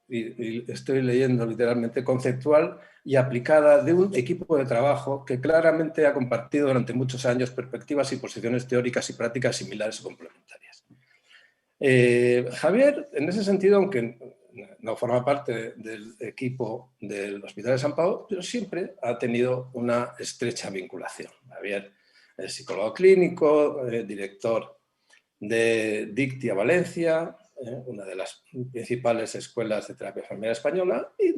y estoy leyendo literalmente, conceptual y aplicada de un equipo de trabajo que claramente ha compartido durante muchos años perspectivas y posiciones teóricas y prácticas similares o complementarias. Javier, en ese sentido, aunque no forma parte del equipo del Hospital de Sant Pau, pero siempre ha tenido una estrecha vinculación. Javier es psicólogo clínico, director de Dictia Valencia, una de las principales escuelas de terapia familiar española, y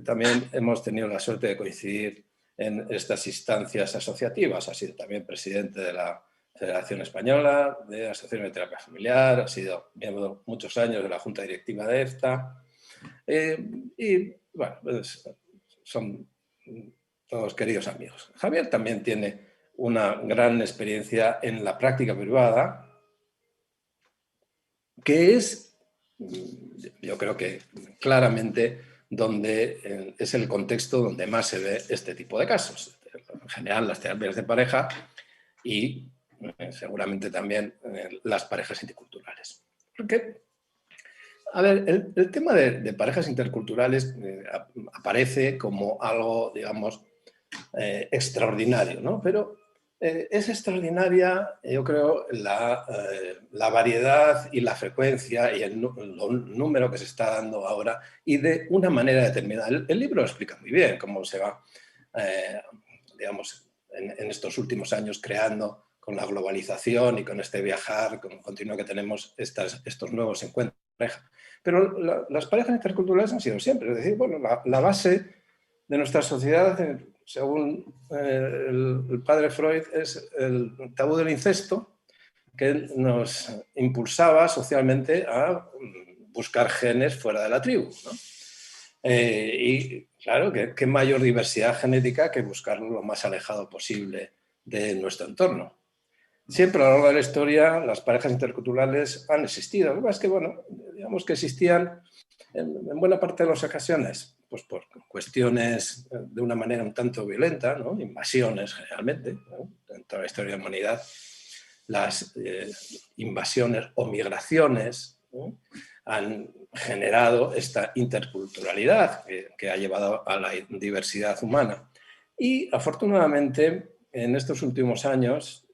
también hemos tenido la suerte de coincidir en estas instancias asociativas. Ha sido también presidente de la Federación Española de Asociaciones de Terapia Familiar, ha sido miembro muchos años de la Junta Directiva de EFTA, y bueno, pues, son todos queridos amigos. Javier también tiene una gran experiencia en la práctica privada, que es, yo creo que claramente, donde es el contexto donde más se ve este tipo de casos. En general, las terapias de pareja y seguramente también las parejas interculturales. Porque, a ver, el tema de parejas interculturales aparece como algo, digamos, extraordinario, ¿no? Pero es extraordinaria, yo creo, la variedad y la frecuencia y el número que se está dando ahora y de una manera determinada. El libro lo explica muy bien cómo se va, digamos, en estos últimos años creando con la globalización y con este viajar continuo que tenemos estos nuevos encuentros de pareja. Pero las parejas interculturales han sido siempre, es decir, bueno, la base de nuestra sociedad, según el padre Freud, es el tabú del incesto, que nos impulsaba socialmente a buscar genes fuera de la tribu, ¿no? Y claro, qué mayor diversidad genética que buscarlo lo más alejado posible de nuestro entorno. Siempre a lo largo de la historia las parejas interculturales han existido. Lo que pasa es que, bueno, digamos que existían en buena parte de las ocasiones pues por cuestiones de una manera un tanto violenta, ¿no? Invasiones generalmente, ¿no? En toda la historia de la humanidad, las invasiones o migraciones, ¿no? Han generado esta interculturalidad que ha llevado a la diversidad humana. Y afortunadamente en estos últimos años,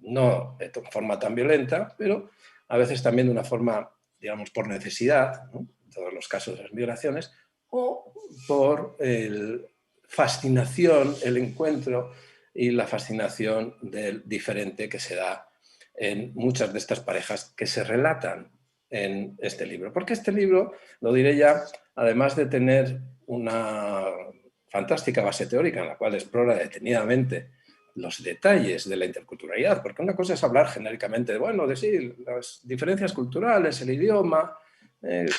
no de forma tan violenta, pero a veces también de una forma, digamos, por necesidad, ¿no? En todos los casos de las migraciones, o por fascinación, el encuentro y la fascinación del diferente que se da en muchas de estas parejas que se relatan en este libro. Porque este libro, lo diré ya, además de tener una fantástica base teórica en la cual explora detenidamente los detalles de la interculturalidad, porque una cosa es hablar genéricamente de, bueno, de sí, las diferencias culturales, el idioma,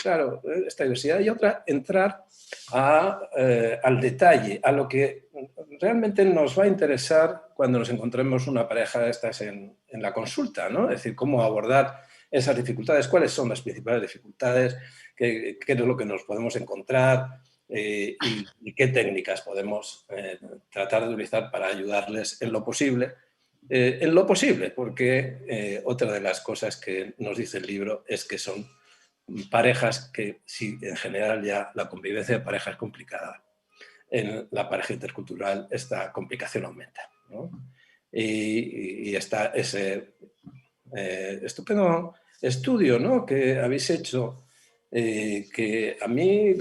claro, esta diversidad, y otra, entrar al detalle, a lo que realmente nos va a interesar cuando nos encontremos una pareja de estas en la consulta, ¿no? Es decir, cómo abordar esas dificultades, cuáles son las principales dificultades, qué es lo que nos podemos encontrar, y qué técnicas podemos tratar de utilizar para ayudarles en lo posible. Porque otra de las cosas que nos dice el libro es que son parejas que, si en general ya la convivencia de pareja es complicada, en la pareja intercultural esta complicación aumenta, ¿no? Y está ese estupendo estudio, ¿no?, que habéis hecho, que a mí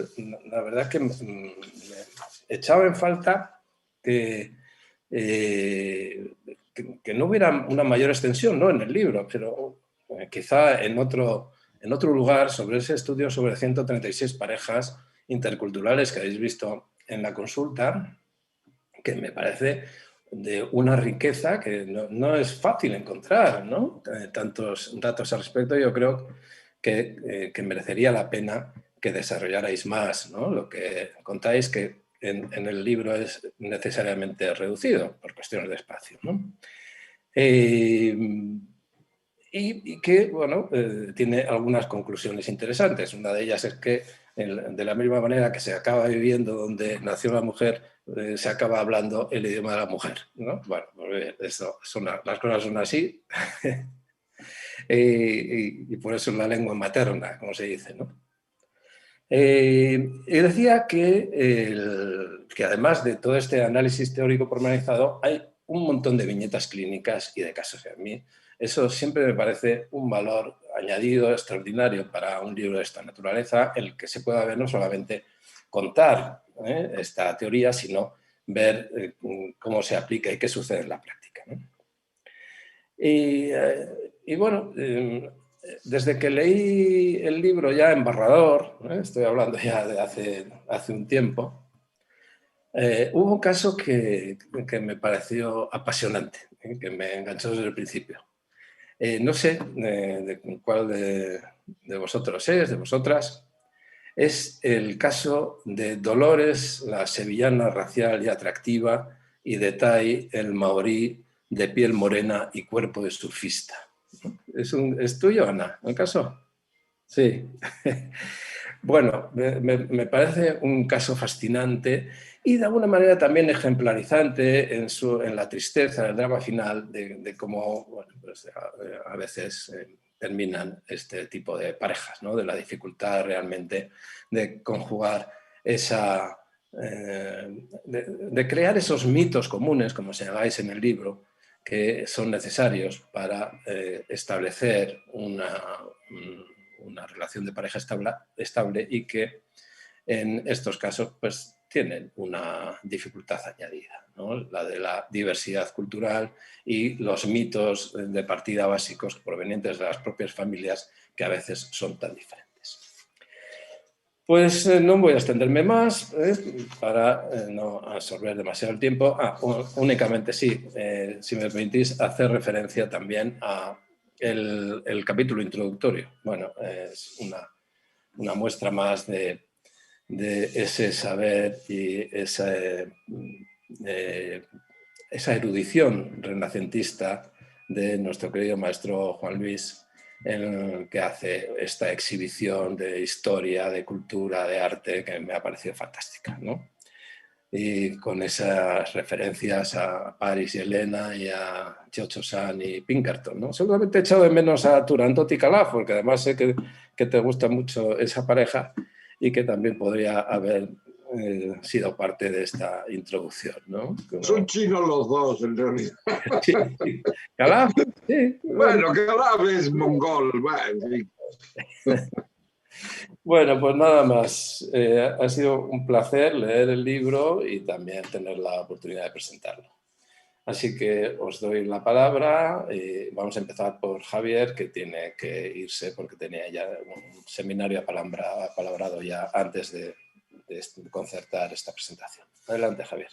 la verdad que me echaba en falta que, que no hubiera una mayor extensión, ¿no?, en el libro, pero quizá en otro lugar, sobre ese estudio sobre 136 parejas interculturales que habéis visto en la consulta, que me parece de una riqueza que no es fácil encontrar, ¿no? Tantos datos al respecto. Yo creo que merecería la pena que desarrollarais más, ¿no? Lo que contáis, que en el libro es necesariamente reducido por cuestiones de espacio, ¿no? Y que, bueno, tiene algunas conclusiones interesantes. Una de ellas es que, de la misma manera que se acaba viviendo donde nació la mujer, se acaba hablando el idioma de la mujer, ¿no? Bueno, pues las cosas son así. Y por eso es la lengua materna, como se dice, ¿no? Y decía que además de todo este análisis teórico pormenorizado, hay un montón de viñetas clínicas y de casos. A mí eso siempre me parece un valor añadido extraordinario para un libro de esta naturaleza, en el que se pueda ver no solamente contar esta teoría, sino ver cómo se aplica y qué sucede en la práctica, ¿no? Y bueno, desde que leí el libro ya en borrador, estoy hablando ya de hace un tiempo, hubo un caso que me pareció apasionante, que me enganchó desde el principio. No sé de cuál de vosotros es, de vosotras. Es el caso de Dolores, la sevillana racial y atractiva, y de Tai, el maorí de piel morena y cuerpo de surfista. ¿Es tuyo, Ana, el caso? Sí. Bueno, me parece un caso fascinante y de alguna manera también ejemplarizante en la tristeza, en el drama final, de cómo bueno, pues a veces terminan este tipo de parejas, ¿no? De la dificultad realmente de conjugar esa... de crear esos mitos comunes, como señaláis en el libro, que son necesarios para establecer una relación de pareja estable y que en estos casos pues tienen una dificultad añadida, ¿no? La de la diversidad cultural y los mitos de partida básicos provenientes de las propias familias que a veces son tan diferentes. Pues no voy a extenderme más para no absorber demasiado el tiempo. Únicamente sí, si me permitís, hacer referencia también a el capítulo introductorio. Bueno, es una muestra más de ese saber y esa erudición renacentista de nuestro querido maestro Juan Luis, en el que hace esta exhibición de historia, de cultura, de arte, que me ha parecido fantástica, ¿no? Y con esas referencias a Paris y Helena y a Giocho San y Pinkerton, ¿no? Seguramente he echado de menos a Turandot y Calaf, porque además sé que te gusta mucho esa pareja y que también podría haber sido parte de esta introducción, ¿no? Son chinos los dos, en realidad. Sí, Calaf, sí. Bueno, Calaf es mongol. Bueno, Bueno, pues nada más. Ha sido un placer leer el libro y también tener la oportunidad de presentarlo. Así que os doy la palabra y vamos a empezar por Javier, que tiene que irse porque tenía ya un seminario apalabrado ya antes de concertar esta presentación. Adelante, Javier.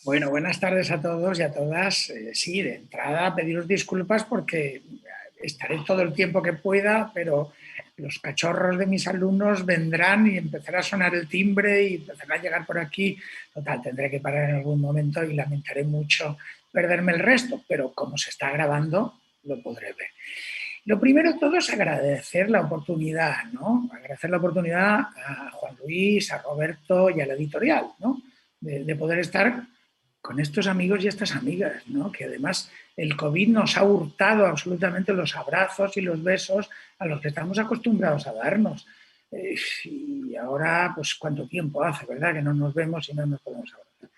Bueno, buenas tardes a todos y a todas. Sí, de entrada pediros disculpas porque estaré todo el tiempo que pueda, pero los cachorros de mis alumnos vendrán y empezará a sonar el timbre y empezará a llegar por aquí. Total, tendré que parar en algún momento y lamentaré mucho perderme el resto, pero como se está grabando, lo podré ver. Lo primero de todo es agradecer la oportunidad, ¿no? Agradecer la oportunidad a Juan Luis, a Roberto y a la editorial, ¿no? De poder estar con estos amigos y estas amigas, ¿no? Que además el COVID nos ha hurtado absolutamente los abrazos y los besos a los que estamos acostumbrados a darnos. Y ahora, pues, ¿cuánto tiempo hace, verdad? Que no nos vemos y no nos podemos abrazar.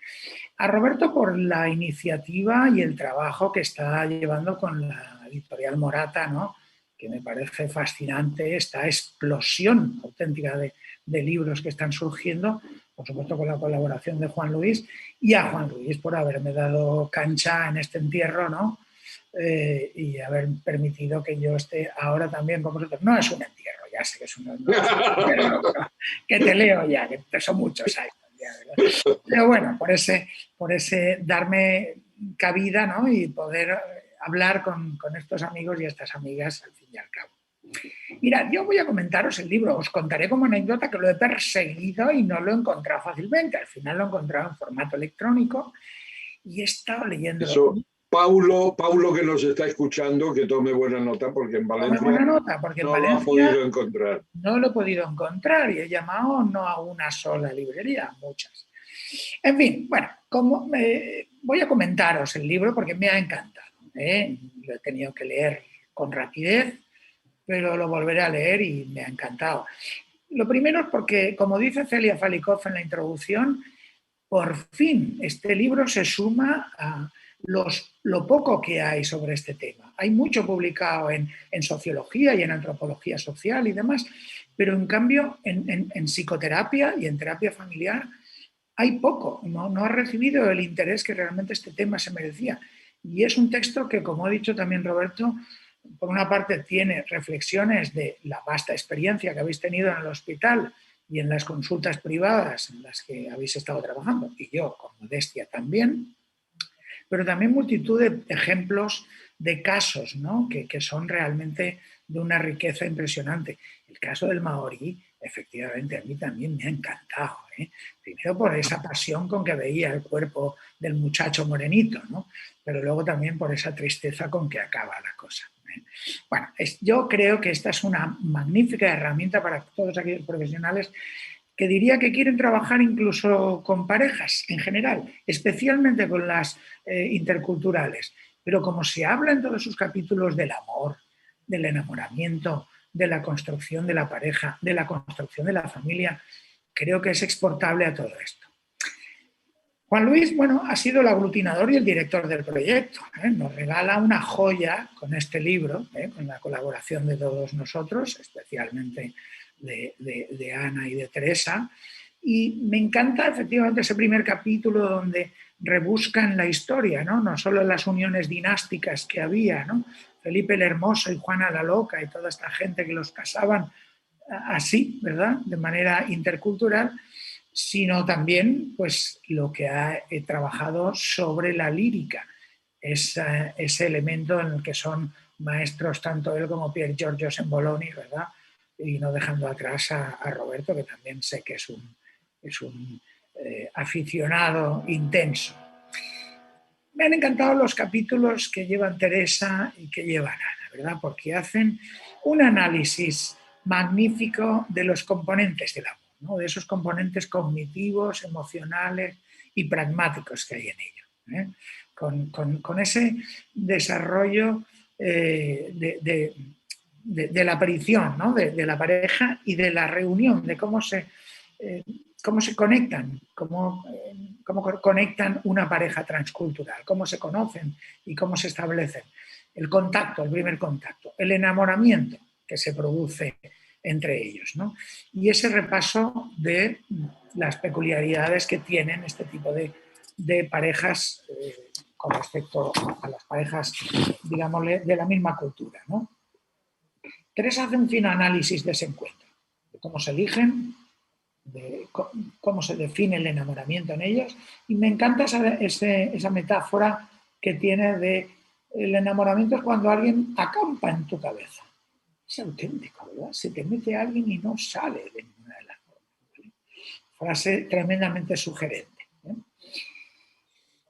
A Roberto por la iniciativa y el trabajo que está llevando con la editorial Morata, ¿no? Que me parece fascinante esta explosión auténtica de libros que están surgiendo, por supuesto con la colaboración de Juan Luis, y a Juan Luis por haberme dado cancha en este entierro, ¿no? Y haber permitido que yo esté ahora también con vosotros. No es un entierro, ya sé que es un entierro, que te leo ya, que son muchos años. Pero bueno, por ese darme cabida, ¿no? Y poder hablar con estos amigos y estas amigas al fin y al cabo. Mira, yo voy a comentaros el libro, os contaré como anécdota que lo he perseguido y no lo he encontrado fácilmente, al final lo he encontrado en formato electrónico y he estado leyendo. Eso, Paulo, que nos está escuchando, que tome buena nota porque en Valencia no lo ha podido encontrar. No lo he podido encontrar y he llamado no a una sola librería, a muchas. En fin, bueno, voy a comentaros el libro porque me ha encantado. Lo he tenido que leer con rapidez, pero lo volveré a leer y me ha encantado. Lo primero es porque, como dice Celia Falikov en la introducción, por fin este libro se suma a lo poco que hay sobre este tema. Hay mucho publicado en sociología y en antropología social y demás, pero en cambio en psicoterapia y en terapia familiar hay poco, no ha recibido el interés que realmente este tema se merecía. Y es un texto que, como ha dicho también Roberto, por una parte tiene reflexiones de la vasta experiencia que habéis tenido en el hospital y en las consultas privadas en las que habéis estado trabajando, y yo con modestia también, pero también multitud de ejemplos de casos, ¿no? que son realmente de una riqueza impresionante. El caso del maorí, efectivamente, a mí también me ha encantado. Primero por esa pasión con que veía el cuerpo del muchacho morenito, ¿no? Pero luego también por esa tristeza con que acaba la cosa. Bueno, yo creo que esta es una magnífica herramienta para todos aquellos profesionales que diría que quieren trabajar incluso con parejas en general, especialmente con las interculturales. Pero como se habla en todos sus capítulos del amor, del enamoramiento, de la construcción de la pareja, de la construcción de la familia, creo que es exportable a todo esto. Juan Luis, bueno, ha sido el aglutinador y el director del proyecto. Nos regala una joya con este libro, con la colaboración de todos nosotros, especialmente de Ana y de Teresa. Y me encanta efectivamente ese primer capítulo donde rebuscan la historia, no solo las uniones dinásticas que había, ¿no? Felipe el Hermoso y Juana la Loca y toda esta gente que los casaban así, ¿verdad?, de manera intercultural, sino también pues, lo que ha trabajado sobre la lírica, ese elemento en el que son maestros tanto él como Pier Giorgio Semboloni, ¿verdad? Y no dejando atrás a Roberto, que también sé que es un aficionado intenso. Me han encantado los capítulos que llevan Teresa y que llevan Ana, ¿verdad? Porque hacen un análisis magnífico de los componentes del amor, ¿no? De esos componentes cognitivos, emocionales y pragmáticos que hay en ello, con ese desarrollo de la aparición, ¿no? de la pareja y de la reunión, de cómo se conectan, cómo conectan una pareja transcultural, cómo se conocen y cómo se establecen. El contacto, el primer contacto, el enamoramiento que se produce entre ellos, ¿no? Y ese repaso de las peculiaridades que tienen este tipo de parejas con respecto a las parejas, digámosle, de la misma cultura, ¿no? Teresa hace un fino análisis de ese encuentro, de cómo se eligen, de cómo se define el enamoramiento en ellos, y me encanta esa metáfora que tiene de el enamoramiento es cuando alguien acampa en tu cabeza. Es auténtico, ¿verdad? Se te mete alguien y no sale de ninguna de las formas, ¿vale? Frase tremendamente sugerente, ¿eh?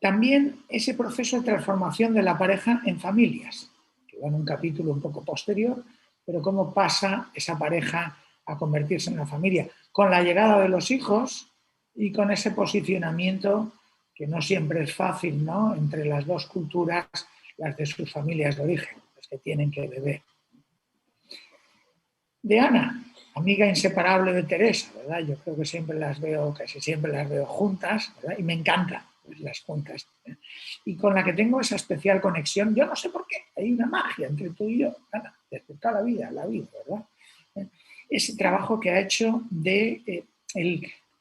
También ese proceso de transformación de la pareja en familias, que va en un capítulo un poco posterior, pero cómo pasa esa pareja a convertirse en una familia, con la llegada de los hijos y con ese posicionamiento que no siempre es fácil, ¿no?, entre las dos culturas, las de sus familias de origen, las que tienen que beber. De Ana, amiga inseparable de Teresa, ¿verdad? Yo creo que casi siempre las veo juntas, ¿verdad? Y me encanta las juntas, ¿eh? Y con la que tengo esa especial conexión, yo no sé por qué, hay una magia entre tú y yo, Ana, desde toda la vida, ¿verdad? Ese trabajo que ha hecho de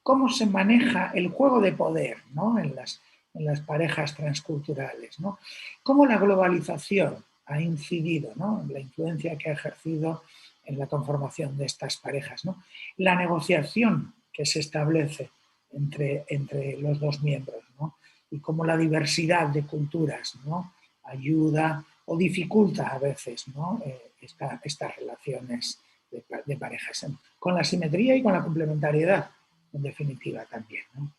cómo se maneja el juego de poder, ¿no?, en las parejas transculturales, ¿no? Cómo la globalización ha incidido, ¿no?, en la influencia que ha ejercido en la conformación de estas parejas, ¿no? La negociación que se establece entre los dos miembros, ¿no? Y cómo la diversidad de culturas, ¿no?, ayuda o dificulta a veces, ¿no?, estas relaciones de parejas, con la simetría y con la complementariedad, en definitiva también, ¿no?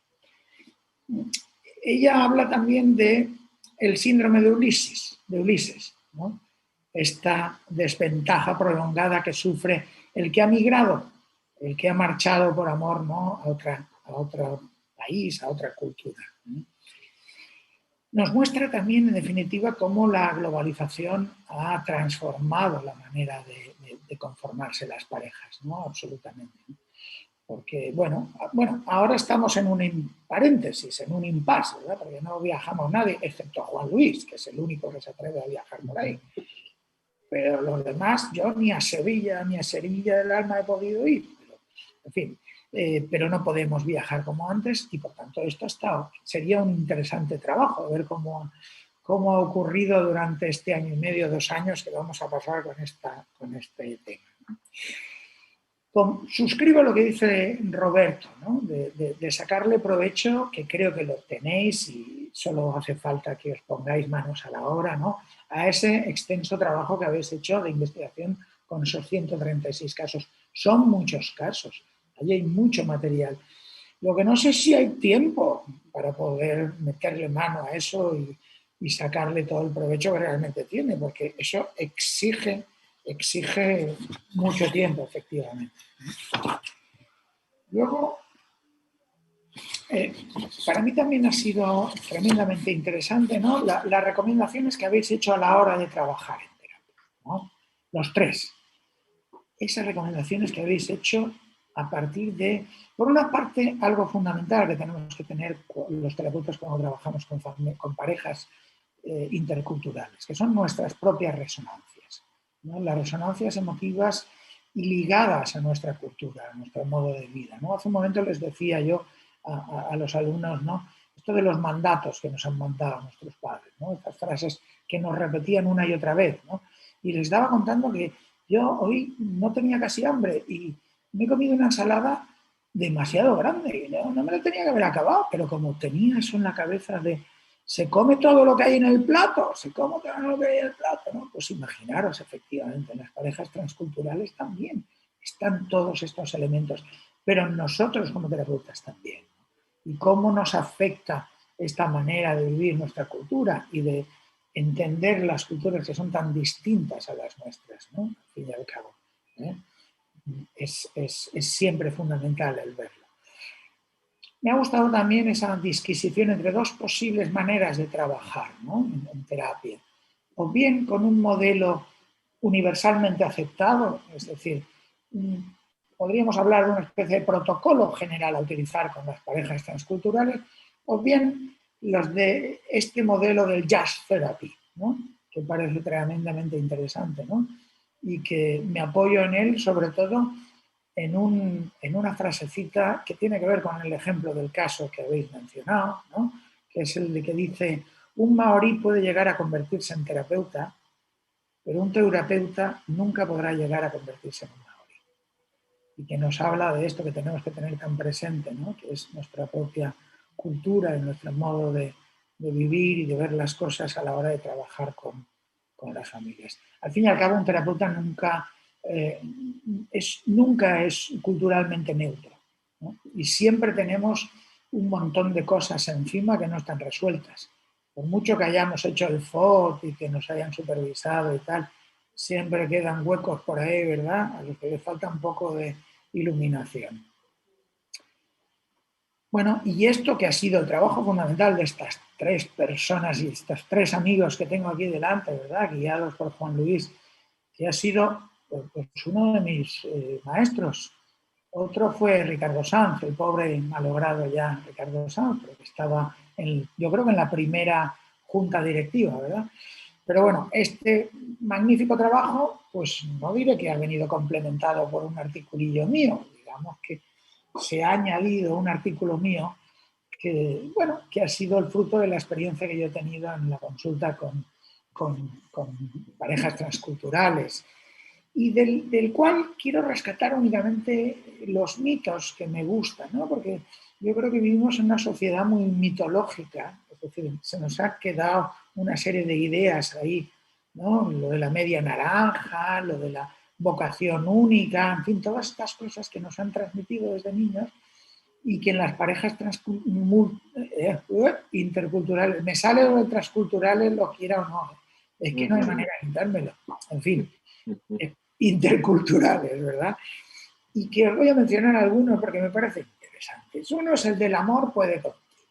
Ella habla también del síndrome de Ulises, ¿no? Esta desventaja prolongada que sufre el que ha migrado, el que ha marchado por amor, ¿no?, a otro país, a otra cultura, ¿no? Nos muestra también, en definitiva, cómo la globalización ha transformado la manera de conformarse las parejas, ¿no?, absolutamente. Porque, bueno, ahora estamos en un paréntesis, en un impasse, ¿verdad? Porque no viajamos nadie, excepto Juan Luis, que es el único que se atreve a viajar por ahí. Pero los demás, yo ni a Sevilla del Alma he podido ir. Pero, en fin, pero no podemos viajar como antes y por tanto esto sería un interesante trabajo, ver cómo ha ocurrido durante este año y medio, 2 años que vamos a pasar con este tema. Suscribo lo que dice Roberto, ¿no? de sacarle provecho, que creo que lo tenéis y solo hace falta que os pongáis manos a la obra, ¿no? A ese extenso trabajo que habéis hecho de investigación con esos 136 casos. Son muchos casos, allí hay mucho material. Lo que no sé si hay tiempo para poder meterle mano a eso y sacarle todo el provecho que realmente tiene, porque eso exige mucho tiempo, efectivamente. Luego, para mí también ha sido tremendamente interesante, ¿no? Las recomendaciones que habéis hecho a la hora de trabajar en terapia, ¿no? Los 3. Esas recomendaciones que habéis hecho a partir de, por una parte, algo fundamental que tenemos que tener los terapeutas cuando trabajamos con parejas interculturales, que son nuestras propias resonancias, ¿no? Las resonancias emotivas y ligadas a nuestra cultura, a nuestro modo de vida, ¿no? Hace un momento les decía yo a los alumnos, ¿no? Esto de los mandatos que nos han mandado nuestros padres, ¿no? Estas frases que nos repetían una y otra vez, ¿no? Y les estaba contando que yo hoy no tenía casi hambre y me he comido una ensalada demasiado grande y no me la tenía que haber acabado, pero como tenía eso en la cabeza de se come todo lo que hay en el plato, se come todo lo que hay en el plato, ¿no? Pues imaginaros, efectivamente, en las parejas transculturales también están todos estos elementos, pero en nosotros como terapeutas también, ¿no? Y cómo nos afecta esta manera de vivir nuestra cultura y de entender las culturas que son tan distintas a las nuestras, ¿no? Al fin y al cabo, ¿eh? Es siempre fundamental el verlo. Me ha gustado también esa disquisición entre 2 posibles maneras de trabajar, ¿no? en terapia. O bien con un modelo universalmente aceptado, es decir, podríamos hablar de una especie de protocolo general a utilizar con las parejas transculturales, o bien los de este modelo del Just Therapy, ¿no? Que parece tremendamente interesante, ¿no? Y que me apoyo en él sobre todo en una frasecita que tiene que ver con el ejemplo del caso que habéis mencionado, ¿no? Que es el de que dice, un maorí puede llegar a convertirse en terapeuta, pero un terapeuta nunca podrá llegar a convertirse en un maorí. Y que nos habla de esto que tenemos que tener tan presente, ¿no? Que es nuestra propia cultura y nuestro modo de vivir y de ver las cosas a la hora de trabajar con las familias. Al fin y al cabo, un terapeuta nunca es culturalmente neutro, ¿no? Y siempre tenemos un montón de cosas encima que no están resueltas. Por mucho que hayamos hecho el FOT y que nos hayan supervisado y tal, siempre quedan huecos por ahí, ¿verdad? A los que les falta un poco de iluminación. Bueno, y esto que ha sido el trabajo fundamental de estas 3 personas y estos 3 amigos que tengo aquí delante, ¿verdad? Guiados por Juan Luis, que ha sido pues uno de mis maestros. Otro fue Ricardo Sanz, el pobre malogrado ya Ricardo Sanz, pero que estaba, yo creo que en la primera junta directiva, ¿verdad? Pero bueno, este magnífico trabajo, pues no diré que ha venido complementado por un articulillo mío, digamos que se ha añadido un artículo mío que, bueno, que ha sido el fruto de la experiencia que yo he tenido en la consulta con parejas transculturales y del cual quiero rescatar únicamente los mitos que me gustan, ¿no? Porque yo creo que vivimos en una sociedad muy mitológica, es decir, se nos ha quedado una serie de ideas ahí, ¿no? Lo de la media naranja, lo de la vocación única, en fin, todas estas cosas que nos han transmitido desde niños y que en las parejas interculturales, me sale lo de transculturales, lo quiera o no, es que no hay manera de quitármelo, en fin, interculturales, ¿verdad? Y que os voy a mencionar algunos porque me parecen interesantes. Uno es el del amor puede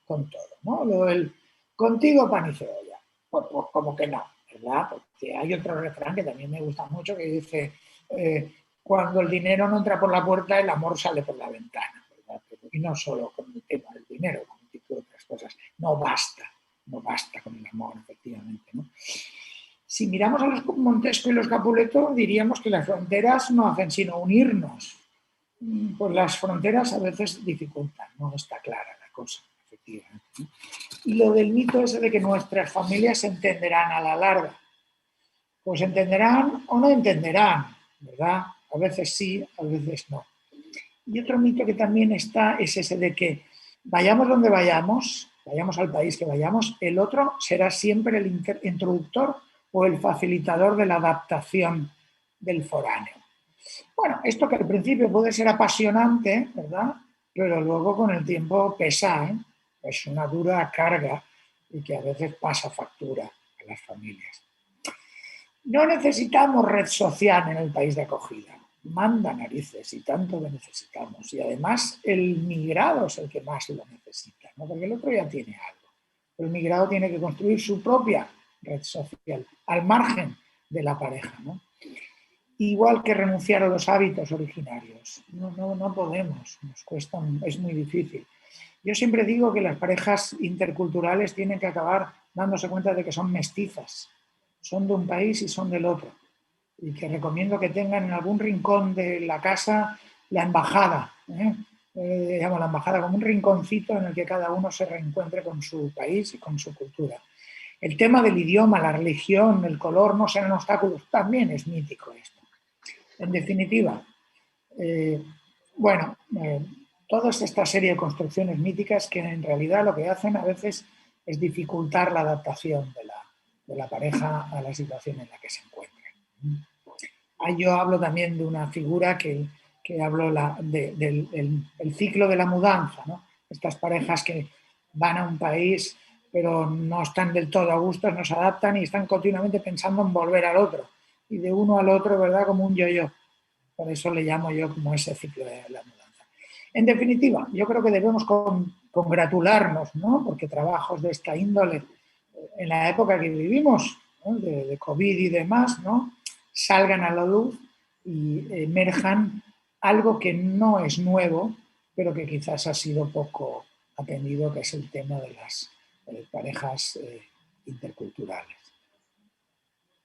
con todo, ¿no? Lo del contigo pan y cebolla. Pues como que no, ¿verdad? Porque hay otro refrán que también me gusta mucho que dice cuando el dinero no entra por la puerta, el amor sale por la ventana, ¿verdad? Y no solo con el tema del dinero, con un tipo de otras cosas. No basta con el amor, efectivamente, ¿no? Si miramos a los Montesquieu y los Capuleto, diríamos que las fronteras no hacen sino unirnos. Pues las fronteras a veces dificultan, no está clara la cosa, efectivamente. Y lo del mito ese de que nuestras familias se entenderán a la larga. Pues entenderán o no entenderán, ¿verdad? A veces sí, a veces no. Y otro mito que también está es ese de que vayamos donde vayamos al país que vayamos, el otro será siempre el introductor o el facilitador de la adaptación del foráneo. Bueno, esto que al principio puede ser apasionante, ¿verdad? Pero luego con el tiempo pesa, ¿eh? Es una dura carga y que a veces pasa factura a las familias. No necesitamos red social en el país de acogida. Manda narices y tanto lo necesitamos. Y además el migrado es el que más lo necesita, ¿no? Porque el otro ya tiene algo. El migrado tiene que construir su propia red social al margen de la pareja, ¿no? Igual que renunciar a los hábitos originarios. No podemos, nos cuesta, es muy difícil. Yo siempre digo que las parejas interculturales tienen que acabar dándose cuenta de que son mestizas. Son de un país y son del otro. Y que recomiendo que tengan en algún rincón de la casa la embajada. Llamo la embajada como un rinconcito en el que cada uno se reencuentre con su país y con su cultura. El tema del idioma, la religión, el color no serán obstáculos. También es mítico esto. En definitiva, toda esta serie de construcciones míticas que en realidad lo que hacen a veces es dificultar la adaptación de la pareja a la situación en la que se encuentra. Yo hablo también de una figura que hablo del ciclo de la mudanza, ¿no? Estas parejas que van a un país pero no están del todo a gusto, no se adaptan y están continuamente pensando en volver al otro. Y de uno al otro, ¿verdad? Como un yo-yo. Por eso le llamo yo como ese ciclo de la mudanza. En definitiva, yo creo que debemos congratularnos, ¿no? Porque trabajos de esta índole, en la época que vivimos, ¿no? de COVID y demás, ¿no? Salgan a la luz y emerjan algo que no es nuevo, pero que quizás ha sido poco atendido, que es el tema de las parejas interculturales.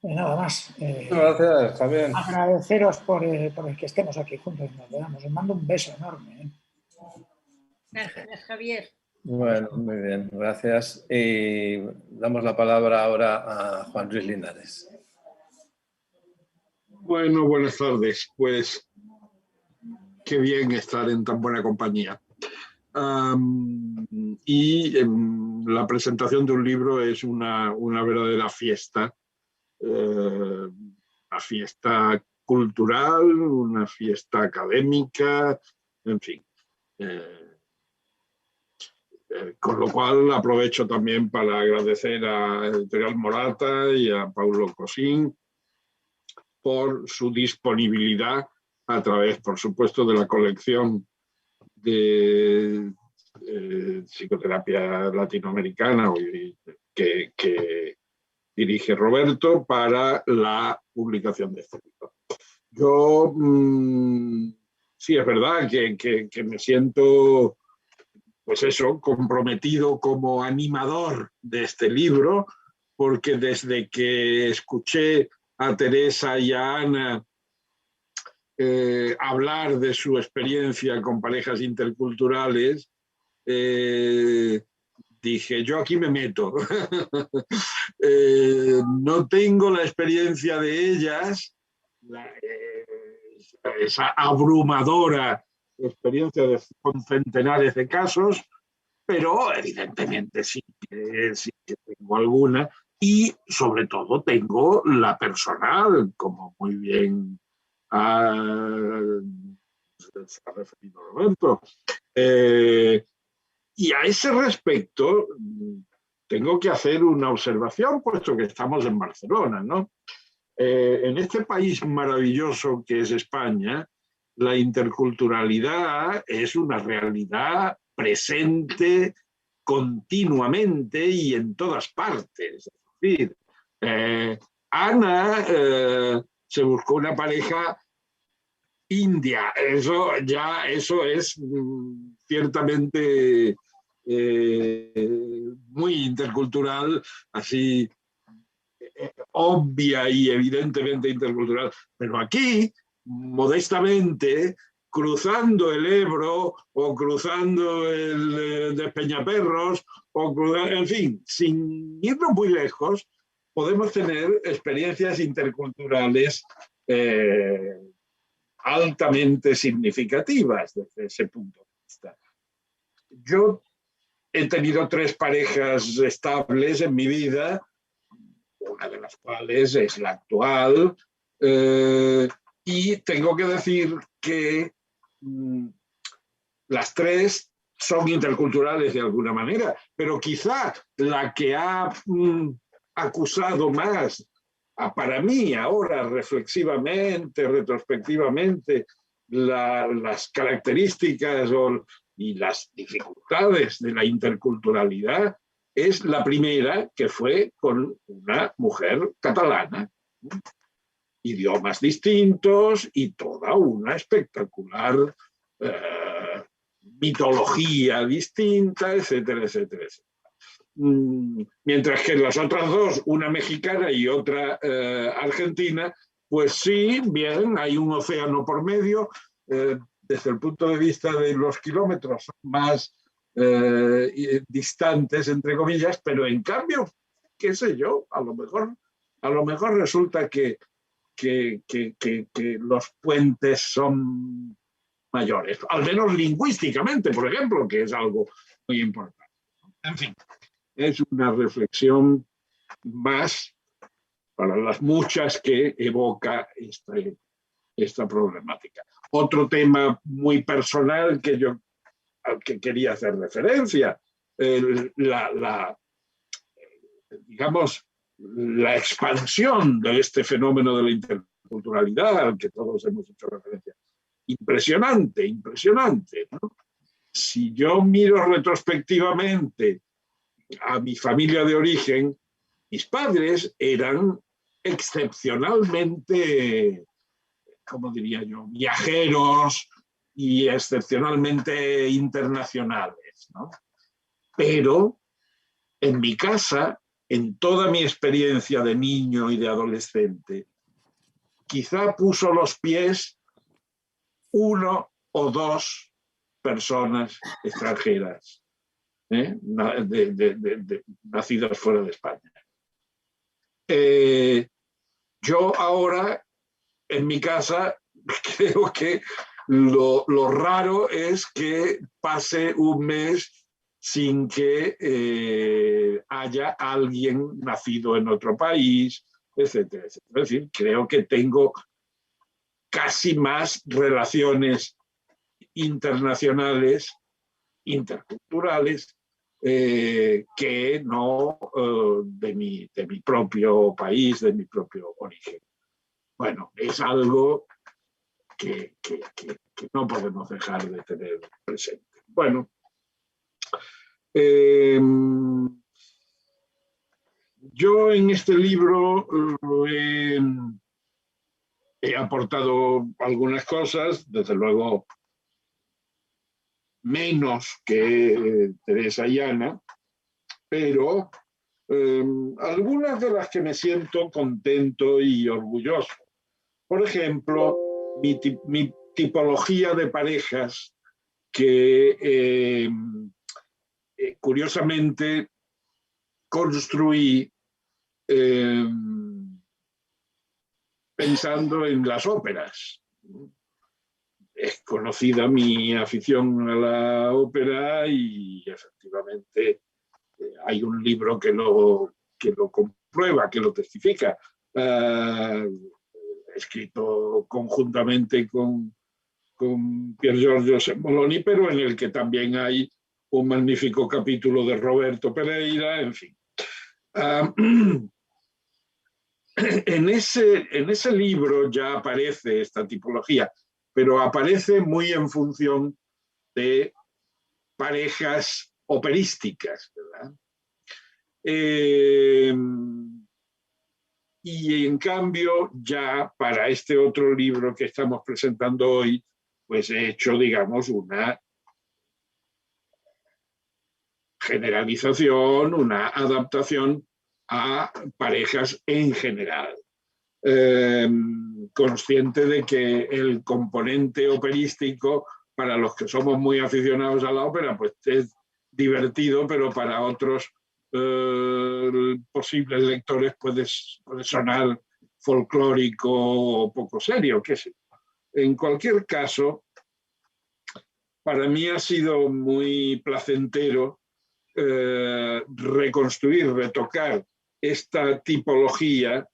Nada más. Gracias, Javier. Agradeceros por el que estemos aquí juntos y nos veamos. Os mando un beso enorme. Gracias, Javier. Bueno, muy bien, gracias. Y damos la palabra ahora a Juan Luis Linares. Bueno, buenas tardes. Pues qué bien estar en tan buena compañía. La presentación de un libro es una verdadera fiesta. Una fiesta cultural, una fiesta académica, en fin. Con lo cual aprovecho también para agradecer a Editorial Morata y a Paulo Cosín por su disponibilidad a través, por supuesto, de la colección de psicoterapia latinoamericana que dirige Roberto para la publicación de este libro. Yo sí es verdad que me siento, pues eso, comprometido como animador de este libro, porque desde que escuché a Teresa y a Ana hablar de su experiencia con parejas interculturales, dije, yo aquí me meto. No tengo la experiencia de ellas, esa abrumadora experiencia con centenares de casos, pero evidentemente sí que tengo alguna y sobre todo tengo la personal, como muy bien se ha referido Roberto. Y a ese respecto tengo que hacer una observación, puesto que estamos en Barcelona, ¿no? En este país maravilloso que es España, la interculturalidad es una realidad presente continuamente y en todas partes. Es decir, Ana se buscó una pareja India, eso es ciertamente muy intercultural, así obvia y evidentemente intercultural, pero aquí, modestamente, cruzando el Ebro o cruzando el Despeñaperros, en fin, sin irnos muy lejos, podemos tener experiencias interculturales altamente significativas desde ese punto de vista. Yo he tenido 3 parejas estables en mi vida, una de las cuales es la actual, y tengo que decir que las 3 son interculturales de alguna manera, pero quizá la que ha acusado más, para mí ahora reflexivamente, retrospectivamente, las características y las dificultades de la interculturalidad es la primera, que fue con una mujer catalana. Idiomas distintos y toda una espectacular mitología distinta, etcétera, etcétera, etcétera. Mientras que las otras 2, una mexicana y otra argentina, pues sí, bien, hay un océano por medio, desde el punto de vista de los kilómetros más distantes, entre comillas, pero en cambio, qué sé yo, a lo mejor resulta que los puentes son mayores, al menos lingüísticamente, por ejemplo, que es algo muy importante. En fin, es una reflexión más para las muchas que evoca esta problemática. Otro tema muy personal al que quería hacer referencia, digamos, la expansión de este fenómeno de la interculturalidad al que todos hemos hecho referencia. Impresionante, impresionante, ¿no? Si yo miro retrospectivamente a mi familia de origen, mis padres eran excepcionalmente, ¿cómo diría yo?, viajeros y excepcionalmente internacionales, ¿no? Pero en mi casa, en toda mi experiencia de niño y de adolescente, quizá puso los pies 1 o 2 personas extranjeras, nacidas fuera de España. Yo ahora, en mi casa, creo que lo raro es que pase un mes sin que haya alguien nacido en otro país, etcétera, etcétera. Es decir, creo que tengo casi más relaciones internacionales, interculturales, que no de mi propio país, de mi propio origen. Bueno, es algo que no podemos dejar de tener presente. Bueno, yo en este libro he aportado algunas cosas, desde luego menos que Teresa y Ana, pero algunas de las que me siento contento y orgulloso. Por ejemplo, mi tipología de parejas que curiosamente construí pensando en las óperas. Es conocida mi afición a la ópera y efectivamente hay un libro que lo comprueba, que lo testifica, escrito conjuntamente con Pier Giorgio Moloni, pero en el que también hay un magnífico capítulo de Roberto Pereira, en fin. En ese libro ya aparece esta tipología, pero aparece muy en función de parejas operísticas, ¿verdad? Y en cambio, ya para este otro libro que estamos presentando hoy, pues he hecho, digamos, una generalización, una adaptación a parejas en general. Consciente de que el componente operístico, para los que somos muy aficionados a la ópera, pues es divertido, pero para otros posibles lectores puede sonar folclórico o poco serio, qué sé. En cualquier caso, para mí ha sido muy placentero reconstruir, retocar esta tipología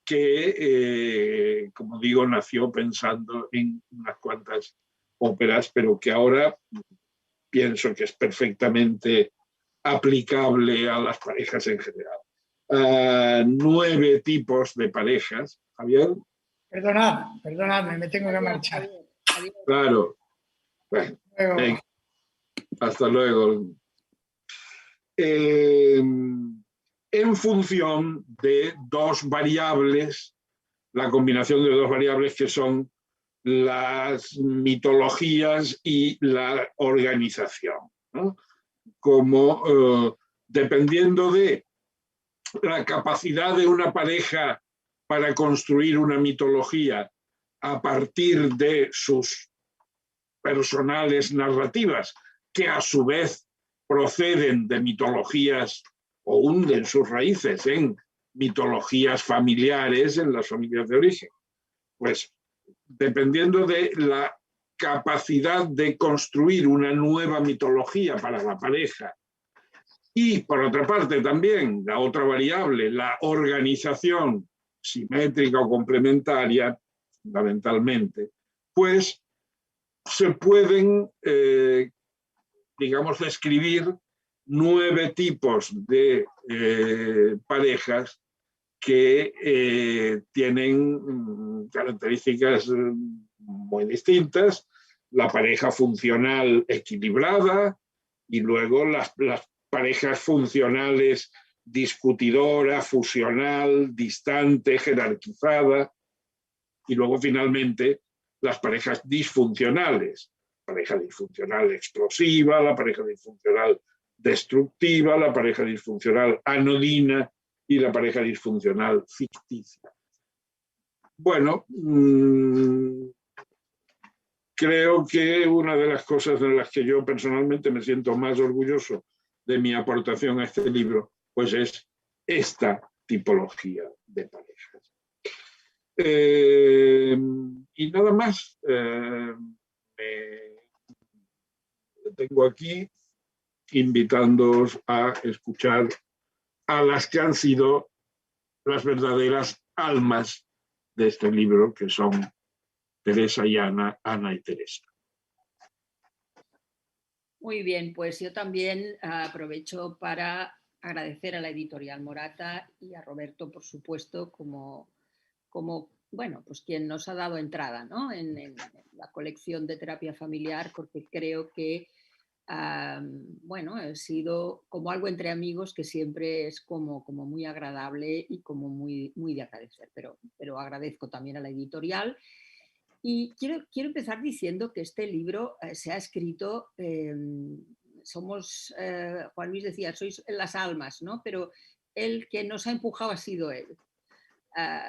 que, como digo, nació pensando en unas cuantas óperas, pero que ahora pienso que es perfectamente aplicable a las parejas en general. 9 tipos de parejas. Javier. Perdonadme, me tengo que marchar. Claro. Bueno, hasta luego. En función de 2 variables, la combinación de 2 variables que son las mitologías y la organización, ¿no? Como dependiendo de la capacidad de una pareja para construir una mitología a partir de sus personales narrativas, que a su vez proceden de mitologías o hunden sus raíces en mitologías familiares, en las familias de origen. Pues dependiendo de la capacidad de construir una nueva mitología para la pareja y, por otra parte, también la otra variable, la organización simétrica o complementaria, fundamentalmente, pues se pueden, digamos, describir 9 tipos de parejas que tienen características muy distintas. La pareja funcional equilibrada y luego las parejas funcionales discutidora, fusional, distante, jerarquizada, y luego finalmente las parejas disfuncionales, la pareja disfuncional explosiva, la pareja disfuncional destructiva, la pareja disfuncional anodina y la pareja disfuncional ficticia. Bueno, creo que una de las cosas de las que yo personalmente me siento más orgulloso de mi aportación a este libro, pues es esta tipología de parejas. Y nada más, tengo aquí invitándoos a escuchar a las que han sido las verdaderas almas de este libro, que son Teresa y Ana, Ana y Teresa. Muy bien, pues yo también aprovecho para agradecer a la editorial Morata y a Roberto, por supuesto, como bueno, pues quien nos ha dado entrada, ¿no? en la colección de terapia familiar, porque creo que bueno, ha sido como algo entre amigos que siempre es como muy agradable y como muy de agradecer, pero agradezco también a la editorial. Y quiero empezar diciendo que este libro se ha escrito, somos, Juan Luis decía, sois las almas, ¿no? Pero el que nos ha empujado ha sido él.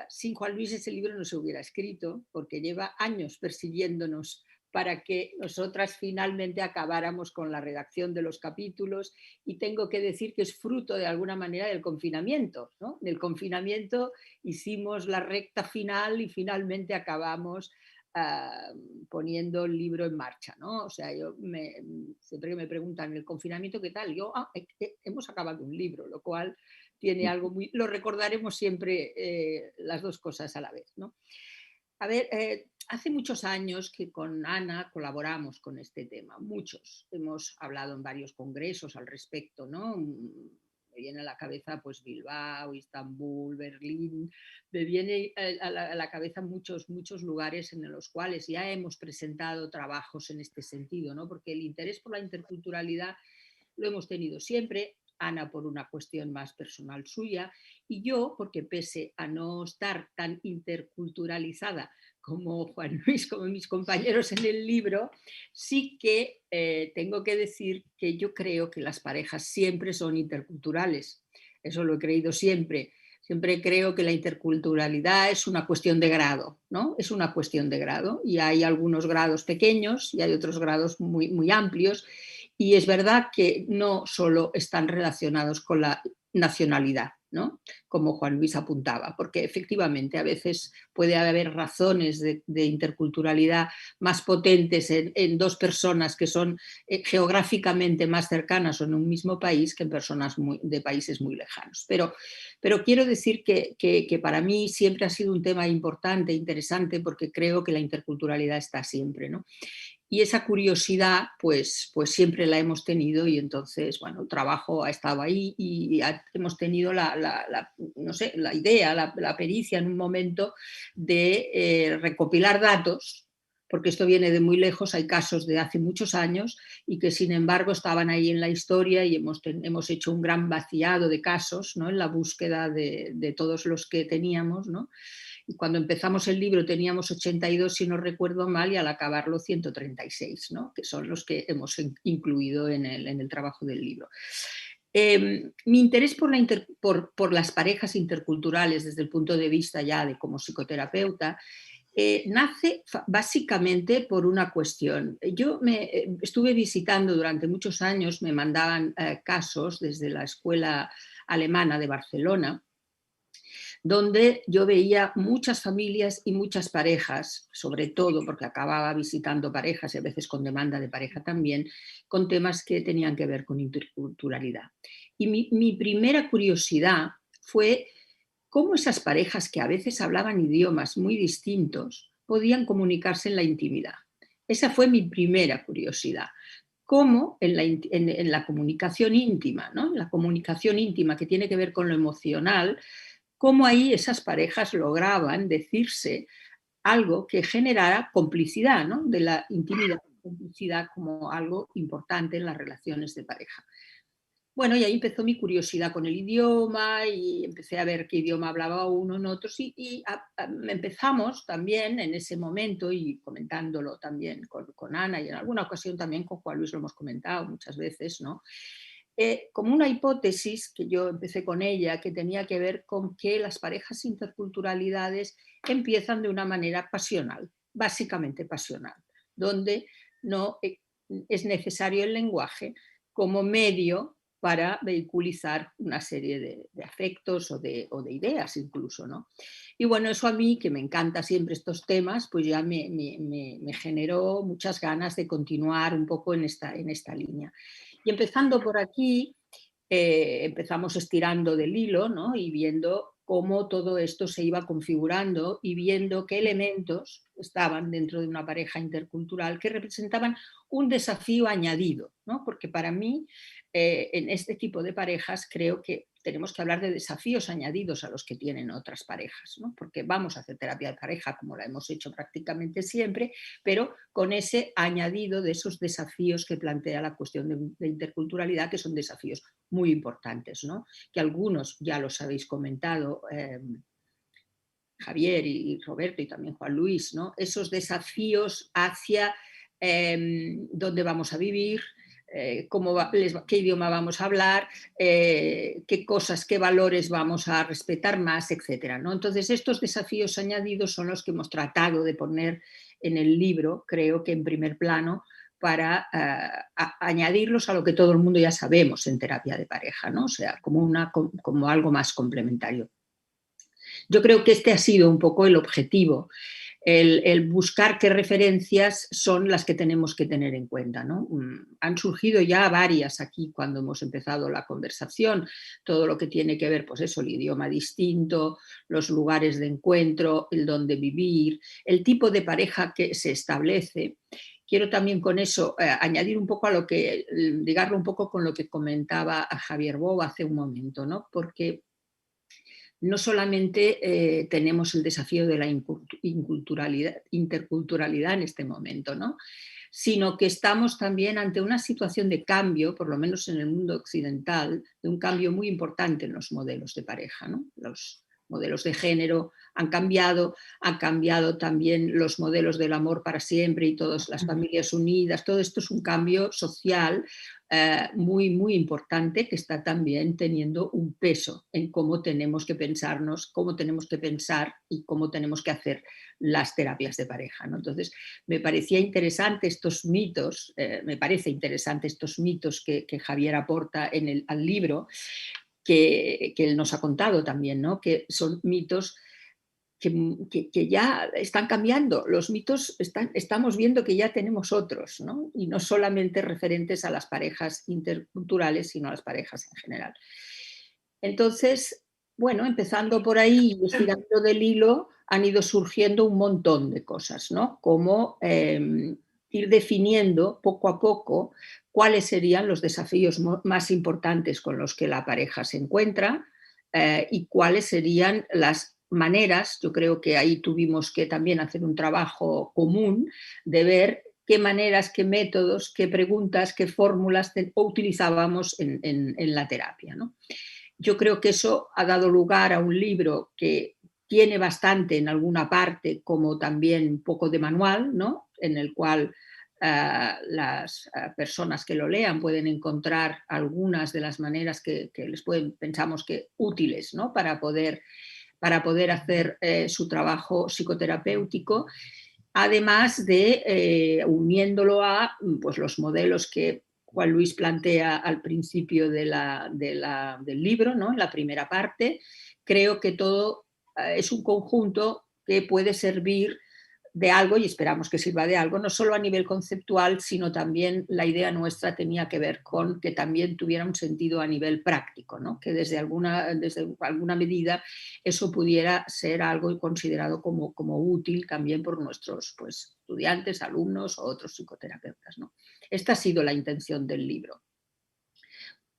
Sin Juan Luis ese libro no se hubiera escrito, porque lleva años persiguiéndonos para que nosotras finalmente acabáramos con la redacción de los capítulos, y tengo que decir que es fruto de alguna manera del confinamiento, ¿no? Del confinamiento hicimos la recta final y finalmente acabamos poniendo el libro en marcha, ¿no? O sea, siempre que me preguntan el confinamiento, ¿qué tal? Yo, hemos acabado un libro, lo cual tiene algo muy... Lo recordaremos siempre las dos cosas a la vez, ¿no? A ver, hace muchos años que con Ana colaboramos con este tema, muchos. Hemos hablado en varios congresos al respecto, ¿no? Me viene a la cabeza pues Bilbao, Istambul, Berlín, me viene a la cabeza muchos lugares en los cuales ya hemos presentado trabajos en este sentido, ¿no? Porque el interés por la interculturalidad lo hemos tenido siempre. Ana por una cuestión más personal suya, y yo porque pese a no estar tan interculturalizada como Juan Luis, como mis compañeros en el libro, sí que tengo que decir que yo creo que las parejas siempre son interculturales. Eso lo he creído siempre. Siempre creo que la interculturalidad es una cuestión de grado, ¿no? Es una cuestión de grado y hay algunos grados pequeños y hay otros grados muy, muy amplios. Y es verdad que no solo están relacionados con la nacionalidad, ¿no? Como Juan Luis apuntaba, porque efectivamente a veces puede haber razones de interculturalidad más potentes en dos personas que son geográficamente más cercanas o en un mismo país que en personas de países muy lejanos. Pero quiero decir que para mí siempre ha sido un tema importante, interesante, porque creo que la interculturalidad está siempre, ¿no? Y esa curiosidad, pues siempre la hemos tenido y entonces, bueno, el trabajo ha estado ahí y hemos tenido no sé, la idea, la pericia en un momento de recopilar datos, porque esto viene de muy lejos, hay casos de hace muchos años y que sin embargo estaban ahí en la historia y hemos hecho un gran vaciado de casos, ¿no? En la búsqueda de todos los que teníamos, ¿no? Y cuando empezamos el libro teníamos 82, si no recuerdo mal, y al acabarlo 136, ¿no? Que son los que hemos incluido en el trabajo del libro. Mi interés por las parejas interculturales desde el punto de vista ya de como psicoterapeuta nace básicamente por una cuestión. Yo estuve visitando durante muchos años, me mandaban casos desde la Escuela Alemana de Barcelona, donde yo veía muchas familias y muchas parejas, sobre todo porque acababa visitando parejas y a veces con demanda de pareja también, con temas que tenían que ver con interculturalidad. Y mi primera curiosidad fue cómo esas parejas que a veces hablaban idiomas muy distintos podían comunicarse en la intimidad. Esa fue mi primera curiosidad. Cómo en la comunicación íntima, ¿no? La comunicación íntima que tiene que ver con lo emocional, cómo ahí esas parejas lograban decirse algo que generara complicidad, ¿no? De la intimidad, complicidad como algo importante en las relaciones de pareja. Bueno, y ahí empezó mi curiosidad con el idioma y empecé a ver qué idioma hablaba uno en otros y empezamos también en ese momento y comentándolo también con Ana y en alguna ocasión también con Juan Luis lo hemos comentado muchas veces, ¿no? Como una hipótesis que yo empecé con ella que tenía que ver con que las parejas interculturalidades empiezan de una manera pasional, básicamente pasional, donde no es necesario el lenguaje como medio para vehiculizar una serie de afectos o de ideas incluso, ¿no? Y bueno, eso a mí, que me encanta siempre estos temas, pues ya me generó muchas ganas de continuar un poco en esta línea. Y empezando por aquí, empezamos estirando del hilo, ¿no? Y viendo cómo todo esto se iba configurando y viendo qué elementos estaban dentro de una pareja intercultural que representaban un desafío añadido, ¿no? Porque para mí, en este tipo de parejas, creo que tenemos que hablar de desafíos añadidos a los que tienen otras parejas, ¿no? Porque vamos a hacer terapia de pareja como la hemos hecho prácticamente siempre, pero con ese añadido de esos desafíos que plantea la cuestión de interculturalidad, que son desafíos muy importantes, ¿no? Que algunos ya los habéis comentado, Javier y Roberto y también Juan Luis, ¿no? Esos desafíos hacia dónde vamos a vivir, qué idioma vamos a hablar, qué cosas, qué valores vamos a respetar más, etcétera, ¿no? Entonces, estos desafíos añadidos son los que hemos tratado de poner en el libro, creo que en primer plano, para añadirlos a lo que todo el mundo ya sabemos en terapia de pareja, ¿no? O sea, como algo más complementario. Yo creo que este ha sido un poco el objetivo, el buscar qué referencias son las que tenemos que tener en cuenta, ¿no? Han surgido ya varias aquí cuando hemos empezado la conversación, todo lo que tiene que ver, pues eso, el idioma distinto, los lugares de encuentro, el dónde vivir, el tipo de pareja que se establece. Quiero también con eso añadir un poco ligarlo un poco con lo que comentaba a Javier Bob hace un momento, ¿no? Porque no solamente tenemos el desafío de la interculturalidad en este momento, ¿no? Sino que estamos también ante una situación de cambio, por lo menos en el mundo occidental, de un cambio muy importante en los modelos de pareja, ¿no? Los modelos de género han cambiado también los modelos del amor para siempre y todas las familias unidas. Todo esto es un cambio social muy, muy importante que está también teniendo un peso en cómo tenemos que pensarnos, cómo tenemos que pensar y cómo tenemos que hacer las terapias de pareja, ¿no? Entonces, me parecía interesante estos mitos, me parece interesante estos mitos que Javier aporta al libro, que él nos ha contado también, ¿no? Que son mitos que ya están cambiando. Los mitos estamos viendo que ya tenemos otros, ¿no? Y no solamente referentes a las parejas interculturales, sino a las parejas en general. Entonces, bueno, empezando por ahí y estirando del hilo, han ido surgiendo un montón de cosas, ¿no? Como ir definiendo poco a poco cuáles serían los desafíos más importantes con los que la pareja se encuentra y cuáles serían las maneras. Yo creo que ahí tuvimos que también hacer un trabajo común de ver qué maneras, qué métodos, qué preguntas, qué fórmulas utilizábamos en la terapia, ¿no? Yo creo que eso ha dado lugar a un libro que tiene bastante en alguna parte, como también un poco de manual, ¿no? En el cual las personas que lo lean pueden encontrar algunas de las maneras que les pensamos que útiles, ¿no? para poder hacer su trabajo psicoterapéutico, además de uniéndolo a pues, los modelos que Juan Luis plantea al principio del libro, ¿no? En la primera parte. Creo que todo es un conjunto que puede servir de algo, y esperamos que sirva de algo, no solo a nivel conceptual, sino también la idea nuestra tenía que ver con que también tuviera un sentido a nivel práctico, ¿no? Que desde alguna medida eso pudiera ser algo considerado como útil también por nuestros pues, estudiantes, alumnos o otros psicoterapeutas, ¿no? Esta ha sido la intención del libro.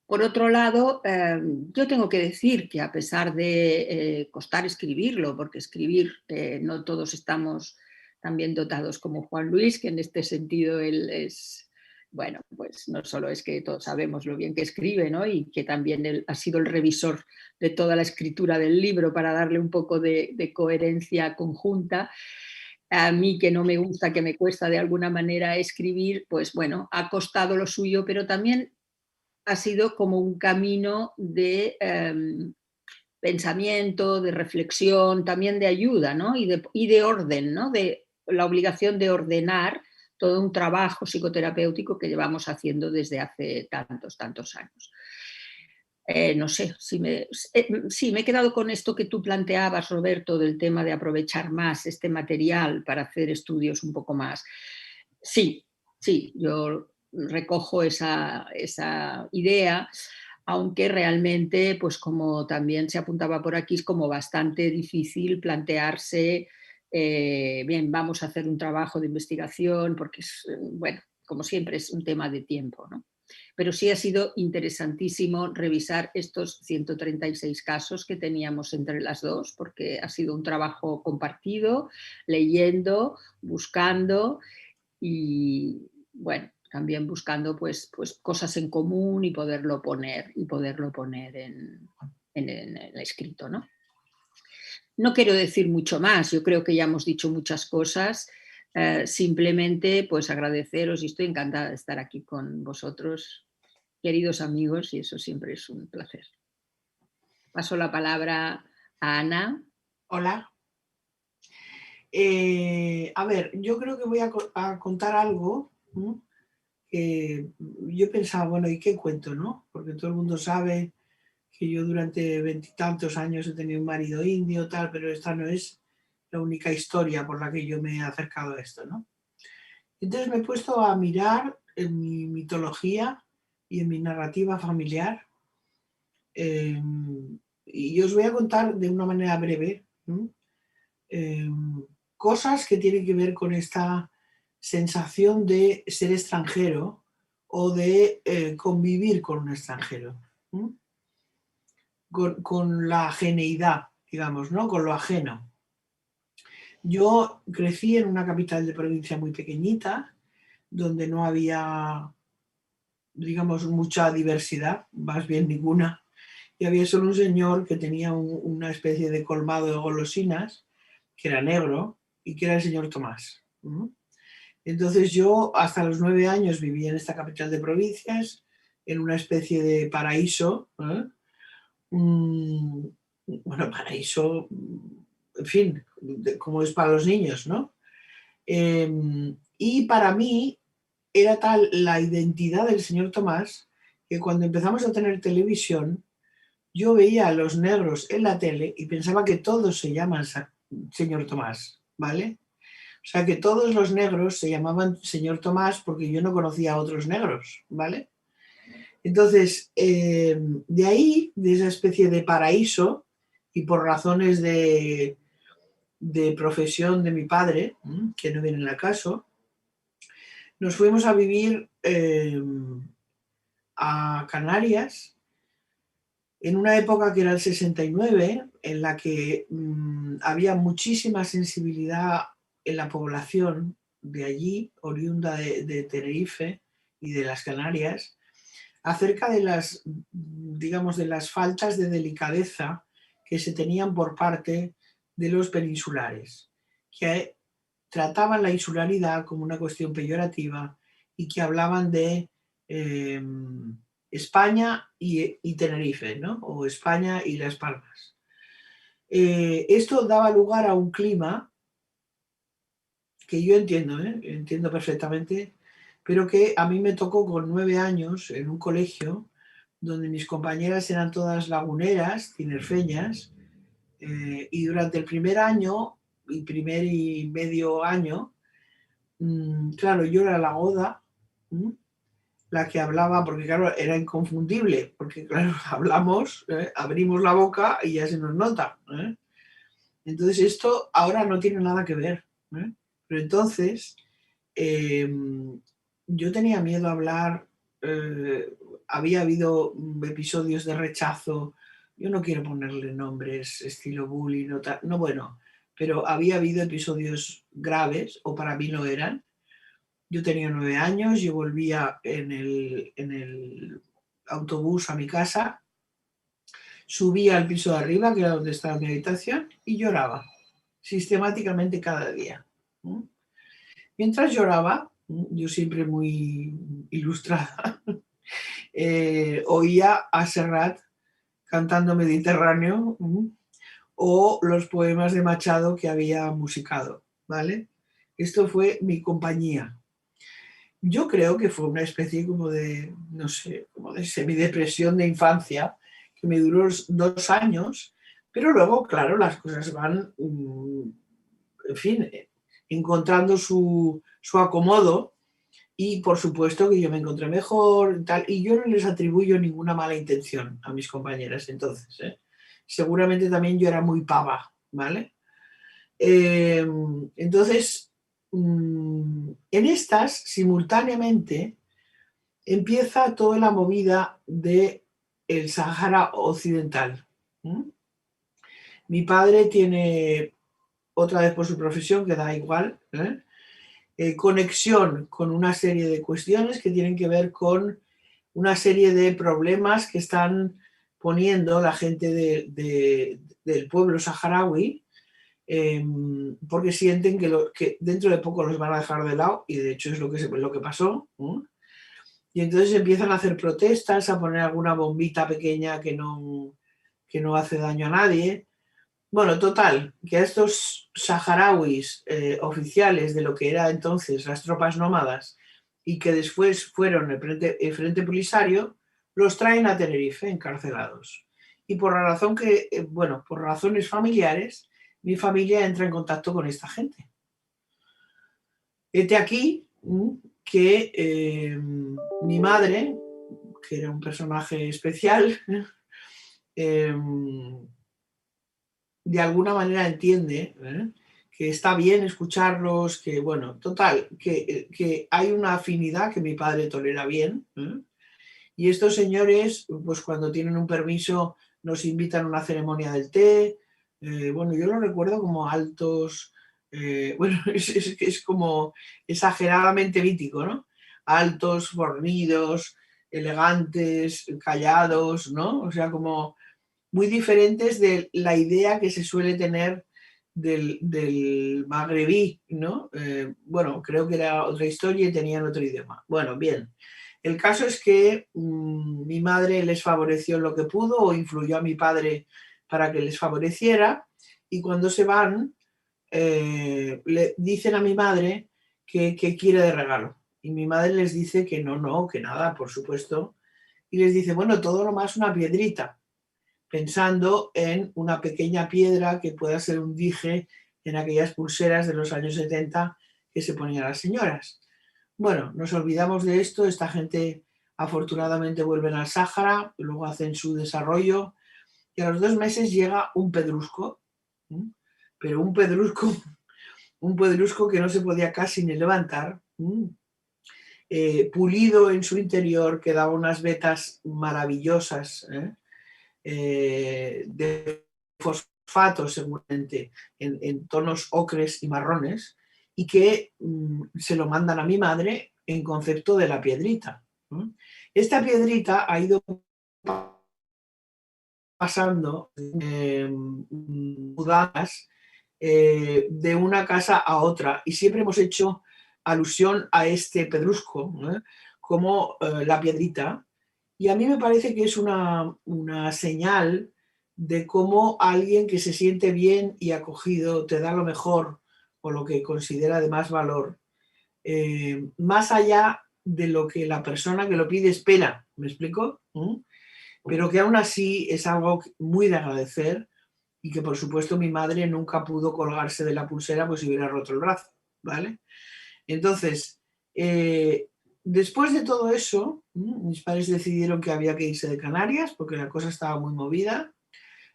Por otro lado, yo tengo que decir que a pesar de costar escribirlo, porque escribir no todos estamos tan bien dotados como Juan Luis, que en este sentido él es, bueno, pues no solo es que todos sabemos lo bien que escribe, ¿no? Y que también él ha sido el revisor de toda la escritura del libro para darle un poco de coherencia conjunta. A mí, que no me gusta, que me cuesta de alguna manera escribir, pues bueno, ha costado lo suyo, pero también ha sido como un camino de pensamiento, de reflexión, también de ayuda, ¿no? y de orden, ¿no? De la obligación de ordenar todo un trabajo psicoterapéutico que llevamos haciendo desde hace tantos años. No sé, sí, me he quedado con esto que tú planteabas, Roberto, del tema de aprovechar más este material para hacer estudios un poco más. Sí, yo recojo esa idea, aunque realmente, pues como también se apuntaba por aquí, es como bastante difícil plantearse, bien, vamos a hacer un trabajo de investigación, porque es, bueno, como siempre es un tema de tiempo, ¿no? Pero sí ha sido interesantísimo revisar estos 136 casos que teníamos entre las dos, porque ha sido un trabajo compartido, leyendo, buscando y, bueno, también buscando pues cosas en común y poderlo poner en el escrito, ¿no? No quiero decir mucho más, yo creo que ya hemos dicho muchas cosas. Simplemente pues agradeceros, y estoy encantada de estar aquí con vosotros, queridos amigos, y eso siempre es un placer. Paso la palabra a Ana. Hola. A ver, yo creo que voy a contar algo, ¿no? Que yo pensaba, bueno, ¿y qué cuento, no? Porque todo el mundo sabe que yo durante 20 y tantos años he tenido un marido indio, tal, pero esta no es la única historia por la que yo me he acercado a esto, ¿no? Entonces me he puesto a mirar en mi mitología y en mi narrativa familiar, y os voy a contar de una manera breve, ¿no? Cosas que tienen que ver con esta sensación de ser extranjero o de convivir con un extranjero, con la ajeneidad digamos, ¿no? Con lo ajeno. Yo crecí en una capital de provincia muy pequeñita, donde no había, digamos, mucha diversidad, más bien ninguna, y había solo un señor que tenía una especie de colmado de golosinas, que era negro, y que era el señor Tomás. Entonces yo hasta los 9 años viví en esta capital de provincias, en una especie de paraíso, bueno, paraíso, en fin, como es para los niños, ¿no? Y para mí era tal la identidad del señor Tomás que cuando empezamos a tener televisión, yo veía a los negros en la tele y pensaba que todos se llaman señor Tomás, ¿vale? O sea, que todos los negros se llamaban señor Tomás porque yo no conocía a otros negros, ¿vale? Entonces, de ahí, de esa especie de paraíso, y por razones de profesión de mi padre, que no viene al caso, nos fuimos a vivir a Canarias en una época que era el 69, en la que había muchísima sensibilidad en la población de allí, oriunda de Tenerife y de las Canarias, acerca de las, digamos, de las faltas de delicadeza que se tenían por parte de los peninsulares, que trataban la insularidad como una cuestión peyorativa y que hablaban de España y Tenerife, ¿no? O España y Las Palmas. Esto daba lugar a un clima que yo entiendo perfectamente, pero que a mí me tocó con 9 años en un colegio donde mis compañeras eran todas laguneras, tinerfeñas, y durante el primer año y primer y medio año, claro, yo era la goda, la que hablaba, porque claro, era inconfundible, porque claro, hablamos, abrimos la boca y ya se nos nota. Entonces esto ahora no tiene nada que ver. Pero entonces yo tenía miedo a hablar, había habido episodios de rechazo, yo no quiero ponerle nombres estilo bullying, no, bueno, pero había habido episodios graves, o para mí lo eran. Yo tenía 9 años, yo volvía en el autobús a mi casa, subía al piso de arriba, que era donde estaba mi habitación, y lloraba sistemáticamente cada día. Mientras lloraba, yo siempre muy ilustrada, oía a Serrat cantando Mediterráneo o los poemas de Machado que había musicado, ¿vale? Esto fue mi compañía. Yo creo que fue una especie como de, no sé, como de semidepresión de infancia que me duró 2 años, pero luego, claro, las cosas van, en fin, encontrando su acomodo, y por supuesto que yo me encontré mejor tal, y yo no les atribuyo ninguna mala intención a mis compañeras entonces. Seguramente también yo era muy pava, ¿vale? Entonces, en estas, simultáneamente, empieza toda la movida del Sahara Occidental. Mi padre tiene, otra vez por su profesión, que da igual, conexión con una serie de cuestiones que tienen que ver con una serie de problemas que están poniendo la gente del pueblo saharaui, porque sienten que dentro de poco los van a dejar de lado, y de hecho es lo que pasó. Y entonces empiezan a hacer protestas, a poner alguna bombita pequeña que no hace daño a nadie. Bueno, total, que a estos saharauis oficiales de lo que era entonces las tropas nómadas y que después fueron el Frente Polisario, los traen a Tenerife encarcelados. Y por la razón por razones familiares, mi familia entra en contacto con esta gente. Este aquí que mi madre, que era un personaje especial, de alguna manera entiende que está bien escucharlos, que bueno, total, que hay una afinidad que mi padre tolera bien. Y estos señores, pues cuando tienen un permiso, nos invitan a una ceremonia del té, bueno, yo lo recuerdo como altos, bueno, es como exageradamente mítico, ¿no? Altos, fornidos, elegantes, callados, ¿no? O sea, como muy diferentes de la idea que se suele tener del magrebí, ¿no? Bueno, creo que era otra historia y tenían otro idioma. Bueno, bien. El caso es que mi madre les favoreció lo que pudo o influyó a mi padre para que les favoreciera y cuando se van le dicen a mi madre que quiere de regalo. Y mi madre les dice que no, que nada, por supuesto. Y les dice, bueno, todo lo más una piedrita, pensando en una pequeña piedra que pueda ser un dije en aquellas pulseras de los años 70 que se ponían las señoras. Bueno, nos olvidamos de esto, esta gente afortunadamente vuelven al Sáhara, luego hacen su desarrollo y a los 2 meses llega un pedrusco, pero un pedrusco que no se podía casi ni levantar, pulido en su interior, que daba unas vetas maravillosas, de fosfato seguramente, en tonos ocres y marrones, y que se lo mandan a mi madre en concepto de la piedrita. Esta piedrita ha ido pasando mudadas de una casa a otra y siempre hemos hecho alusión a este pedrusco como la piedrita, y a mí me parece que es una señal de cómo alguien que se siente bien y acogido te da lo mejor o lo que considera de más valor, más allá de lo que la persona que lo pide espera. ¿Me explico? Pero que aún así es algo muy de agradecer y que por supuesto mi madre nunca pudo colgarse de la pulsera pues si hubiera roto el brazo, ¿vale? Entonces, después de todo eso, mis padres decidieron que había que irse de Canarias porque la cosa estaba muy movida.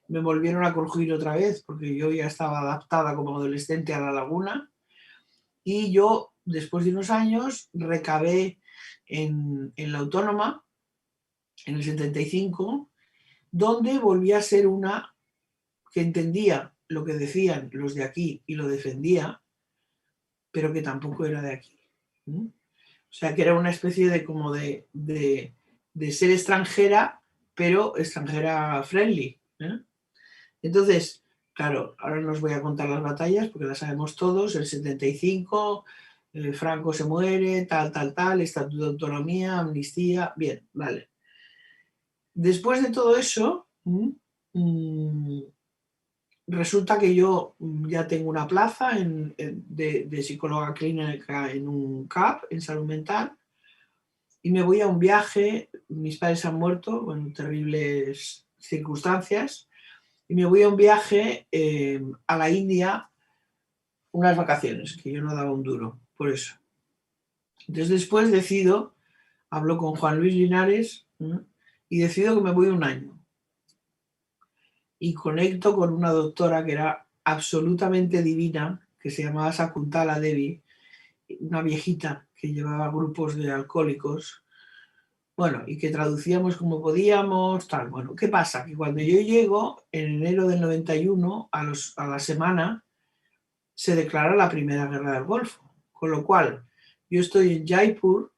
Me volvieron a coger otra vez porque yo ya estaba adaptada como adolescente a la laguna y yo, después de unos años, recabé en la Autónoma en el 75, donde volví a ser una que entendía lo que decían los de aquí y lo defendía, pero que tampoco era de aquí. O sea, que era una especie de como de ser extranjera, pero extranjera friendly. Entonces, claro, ahora no os voy a contar las batallas porque las sabemos todos. El 75, Franco se muere, tal, Estatuto de Autonomía, amnistía, bien, vale. Después de todo eso, resulta que yo ya tengo una plaza de psicóloga clínica en un CAP, en salud mental, y me voy a un viaje. Mis padres han muerto en terribles circunstancias, y me voy a un viaje a la India, unas vacaciones, que yo no daba un duro por eso. Entonces después hablo con Juan Luis Linares y decido que me voy 1 año. Y conecto con una doctora que era absolutamente divina, que se llamaba Sakuntala Devi, una viejita que llevaba grupos de alcohólicos, bueno, y que traducíamos como podíamos, tal. Bueno, ¿qué pasa? Que cuando yo llego, en enero del 91, a la semana, se declara la Primera Guerra del Golfo, con lo cual yo estoy en Jaipur,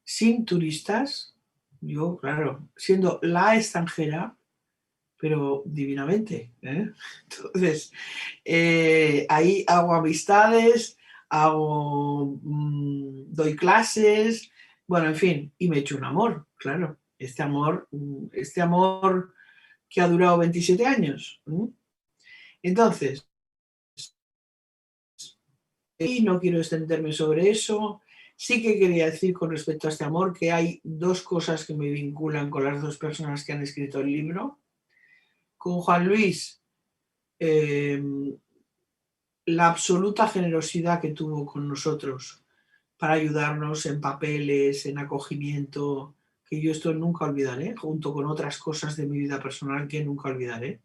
sin turistas, yo, claro, siendo la extranjera, pero divinamente. Entonces, ahí hago amistades, doy clases, bueno, en fin, y me echo un amor, claro. Este amor que ha durado 27 años. Entonces, y no quiero extenderme sobre eso. Sí que quería decir con respecto a este amor que hay 2 cosas que me vinculan con las 2 personas que han escrito el libro. Con Juan Luis, la absoluta generosidad que tuvo con nosotros para ayudarnos en papeles, en acogimiento, que yo esto nunca olvidaré, junto con otras cosas de mi vida personal que nunca olvidaré.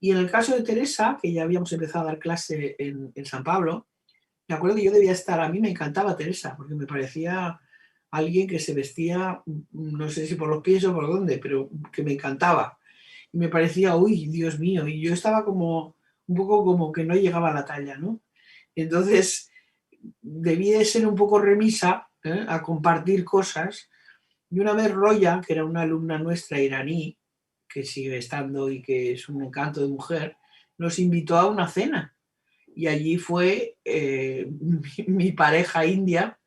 Y en el caso de Teresa, que ya habíamos empezado a dar clase en San Pablo, me acuerdo que yo debía estar, a mí me encantaba Teresa, porque me parecía alguien que se vestía, no sé si por los pies o por dónde, pero que me encantaba. y me parecía, uy, Dios mío, y yo estaba como un poco como que no llegaba a la talla, ¿no? Entonces debí de ser un poco remisa a compartir cosas. Y una vez Roya, que era una alumna nuestra iraní, que sigue estando y que es un encanto de mujer, nos invitó a una cena. Y allí fue mi pareja india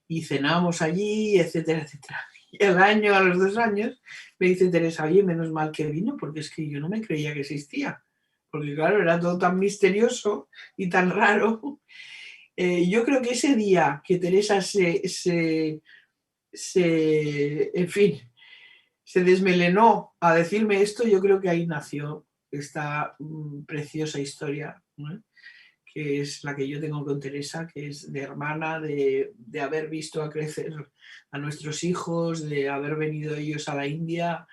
y cenamos allí, etcétera, etcétera. Y al año, a los 2 años, me dice Teresa, oye, menos mal que vino, porque es que yo no me creía que existía. Porque claro, era todo tan misterioso y tan raro. Yo creo que ese día que Teresa en fin, se desmelenó a decirme esto, yo creo que ahí nació esta preciosa historia, ¿no? Que es la que yo tengo con Teresa, que es de hermana, de haber visto a crecer a nuestros hijos, de haber venido ellos a la India,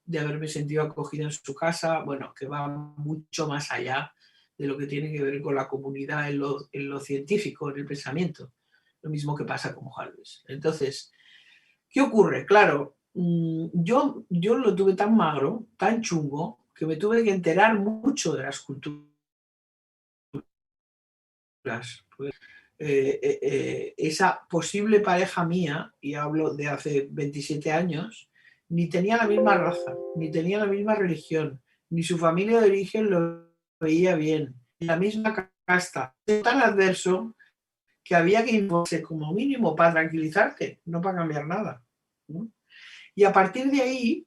de haberme sentido acogida en su casa, bueno, que va mucho más allá de lo que tiene que ver con la comunidad en lo científico, en el pensamiento. Lo mismo que pasa con Juan Luis. Entonces, ¿qué ocurre? Claro, yo lo tuve tan magro, tan chungo, que me tuve que enterar mucho de las culturas. Pues, esa posible pareja mía, y hablo de hace 27 años, ni tenía la misma raza, ni tenía la misma religión, ni su familia de origen lo veía bien, ni la misma casta. Es tan adverso que había que imponerse como mínimo para tranquilizarte, no para cambiar nada, ¿no? Y a partir de ahí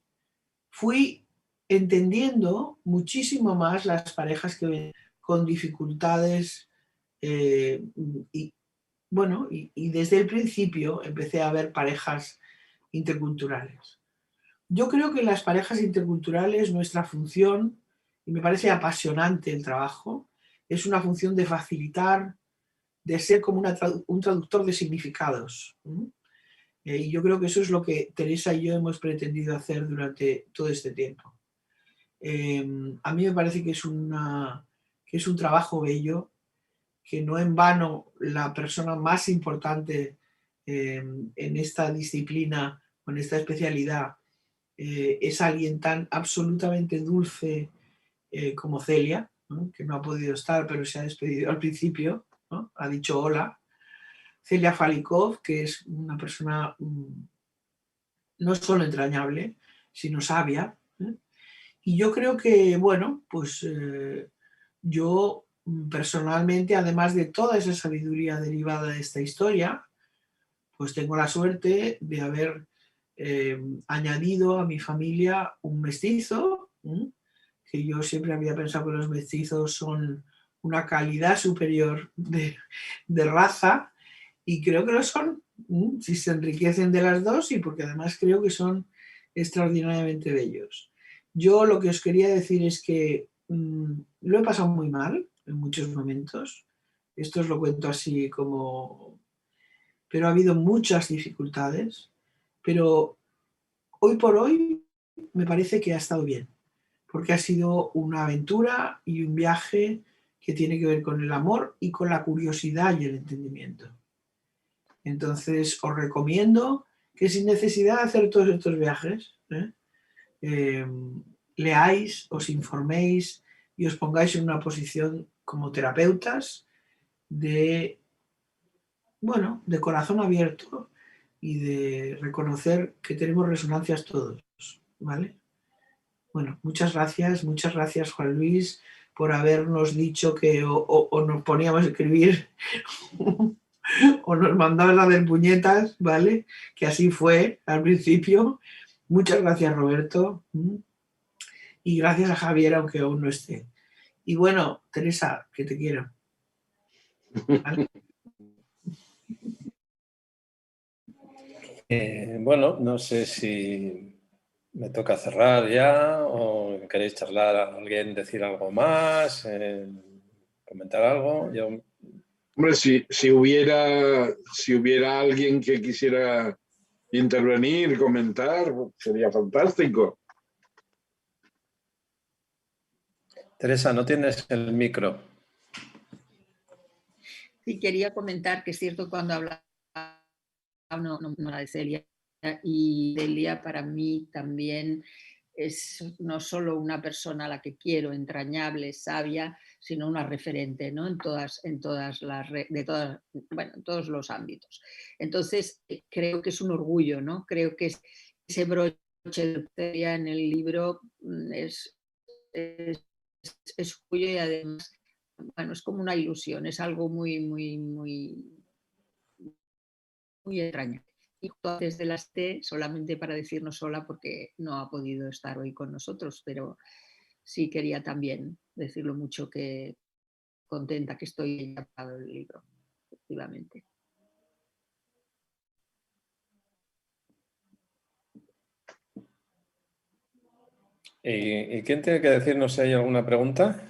fui entendiendo muchísimo más las parejas que ven con dificultades y bueno, y desde el principio empecé a ver parejas interculturales. Yo creo que en las parejas interculturales nuestra función, y me parece apasionante el trabajo, es una función de facilitar, de ser como un traductor de significados. Y yo creo que eso es lo que Teresa y yo hemos pretendido hacer durante todo este tiempo. A mí me parece que es un trabajo bello, que no en vano la persona más importante en esta disciplina o en esta especialidad es alguien tan absolutamente dulce como Celia, ¿no? Que no ha podido estar, pero se ha despedido al principio, ¿no? Ha dicho hola. Celia Falikov, que es una persona no solo entrañable, sino sabia. Y yo creo que, bueno, pues yo personalmente, además de toda esa sabiduría derivada de esta historia, pues tengo la suerte de haber añadido a mi familia un mestizo, que yo siempre había pensado que los mestizos son una calidad superior de raza, y creo que lo son, si se enriquecen de las dos y porque además creo que son extraordinariamente bellos. Yo lo que os quería decir es que lo he pasado muy mal en muchos momentos. Esto os lo cuento así como... Pero ha habido muchas dificultades. Pero hoy por hoy me parece que ha estado bien. Porque ha sido una aventura y un viaje que tiene que ver con el amor y con la curiosidad y el entendimiento. Entonces os recomiendo que sin necesidad de hacer todos estos viajes, leáis, os informéis y os pongáis en una posición como terapeutas de, bueno, de corazón abierto y de reconocer que tenemos resonancias todos, ¿vale? Bueno, muchas gracias Juan Luis por habernos dicho que o nos poníamos a escribir o nos mandabas a hacer puñetas, ¿vale? Que así fue al principio. Muchas gracias Roberto. Y gracias a Javier, aunque aún no esté. Y bueno, Teresa, que te quiero. ¿Vale? Bueno, no sé si me toca cerrar ya o queréis charlar a alguien, decir algo más, comentar algo. Yo... Hombre, si hubiera alguien que quisiera intervenir, comentar, sería fantástico. Teresa, no tienes el micro. Sí, quería comentar que es cierto cuando hablaba no la de Celia, y Celia para mí también es no solo una persona a la que quiero, entrañable, sabia, sino una referente, ¿no? en todos los ámbitos. Entonces, creo que es un orgullo, ¿no? Creo que ese broche de en el libro es orgullo y además, bueno, es como una ilusión, es algo muy, muy, muy, muy extraño. Y desde las T, solamente para decirnos hola porque no ha podido estar hoy con nosotros, pero sí quería también decir lo mucho que contenta que estoy llamado el libro, efectivamente. ¿Y quién tiene que decirnos si hay alguna pregunta?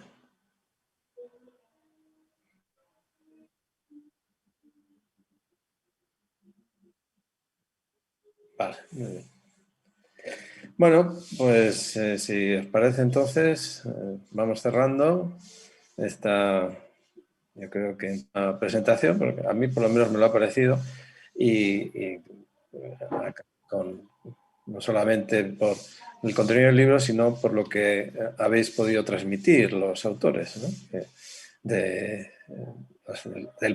Vale, muy bien. Bueno, pues si os parece entonces, vamos cerrando esta, yo creo que una presentación, porque a mí por lo menos me lo ha parecido, y no solamente por el contenido del libro, sino por lo que habéis podido transmitir los autores, ¿no? Del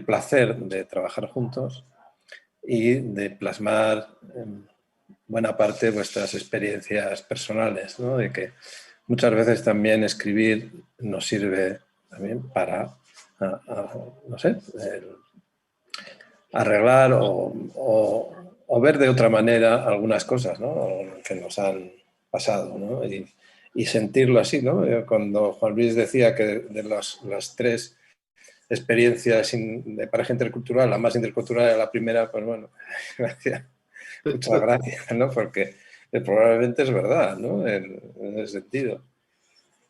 placer de trabajar juntos y de plasmar buena parte vuestras experiencias personales, ¿no? De que muchas veces también escribir nos sirve también para, no sé, arreglar o ver de otra manera algunas cosas, ¿no? Que nos han pasado, ¿no? Y sentirlo así, ¿no? Cuando Juan Luis decía que de las tres experiencias de pareja intercultural, la más intercultural era la primera, pues bueno, gracias. Muchas gracias, ¿no? Porque probablemente es verdad, ¿no? En ese sentido.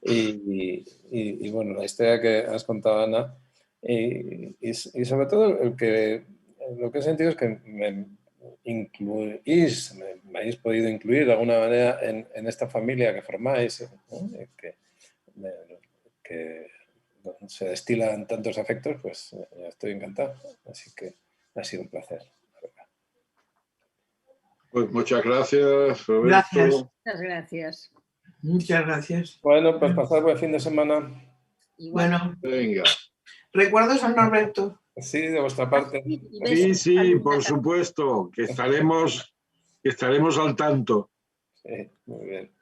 Y bueno, la historia que has contado, Ana, y sobre todo lo que he sentido es que me habéis podido incluir de alguna manera en esta familia que formáis, ¿no? que se destilan tantos afectos, pues estoy encantado. Así que ha sido un placer. Pues muchas gracias, Roberto. Gracias. Muchas gracias. Muchas gracias. Bueno, pues pasad buen fin de semana. Igual. Bueno, Venga. recuerdos a Norberto. Sí, de vuestra parte. Sí, por supuesto, que estaremos al tanto. Sí, muy bien.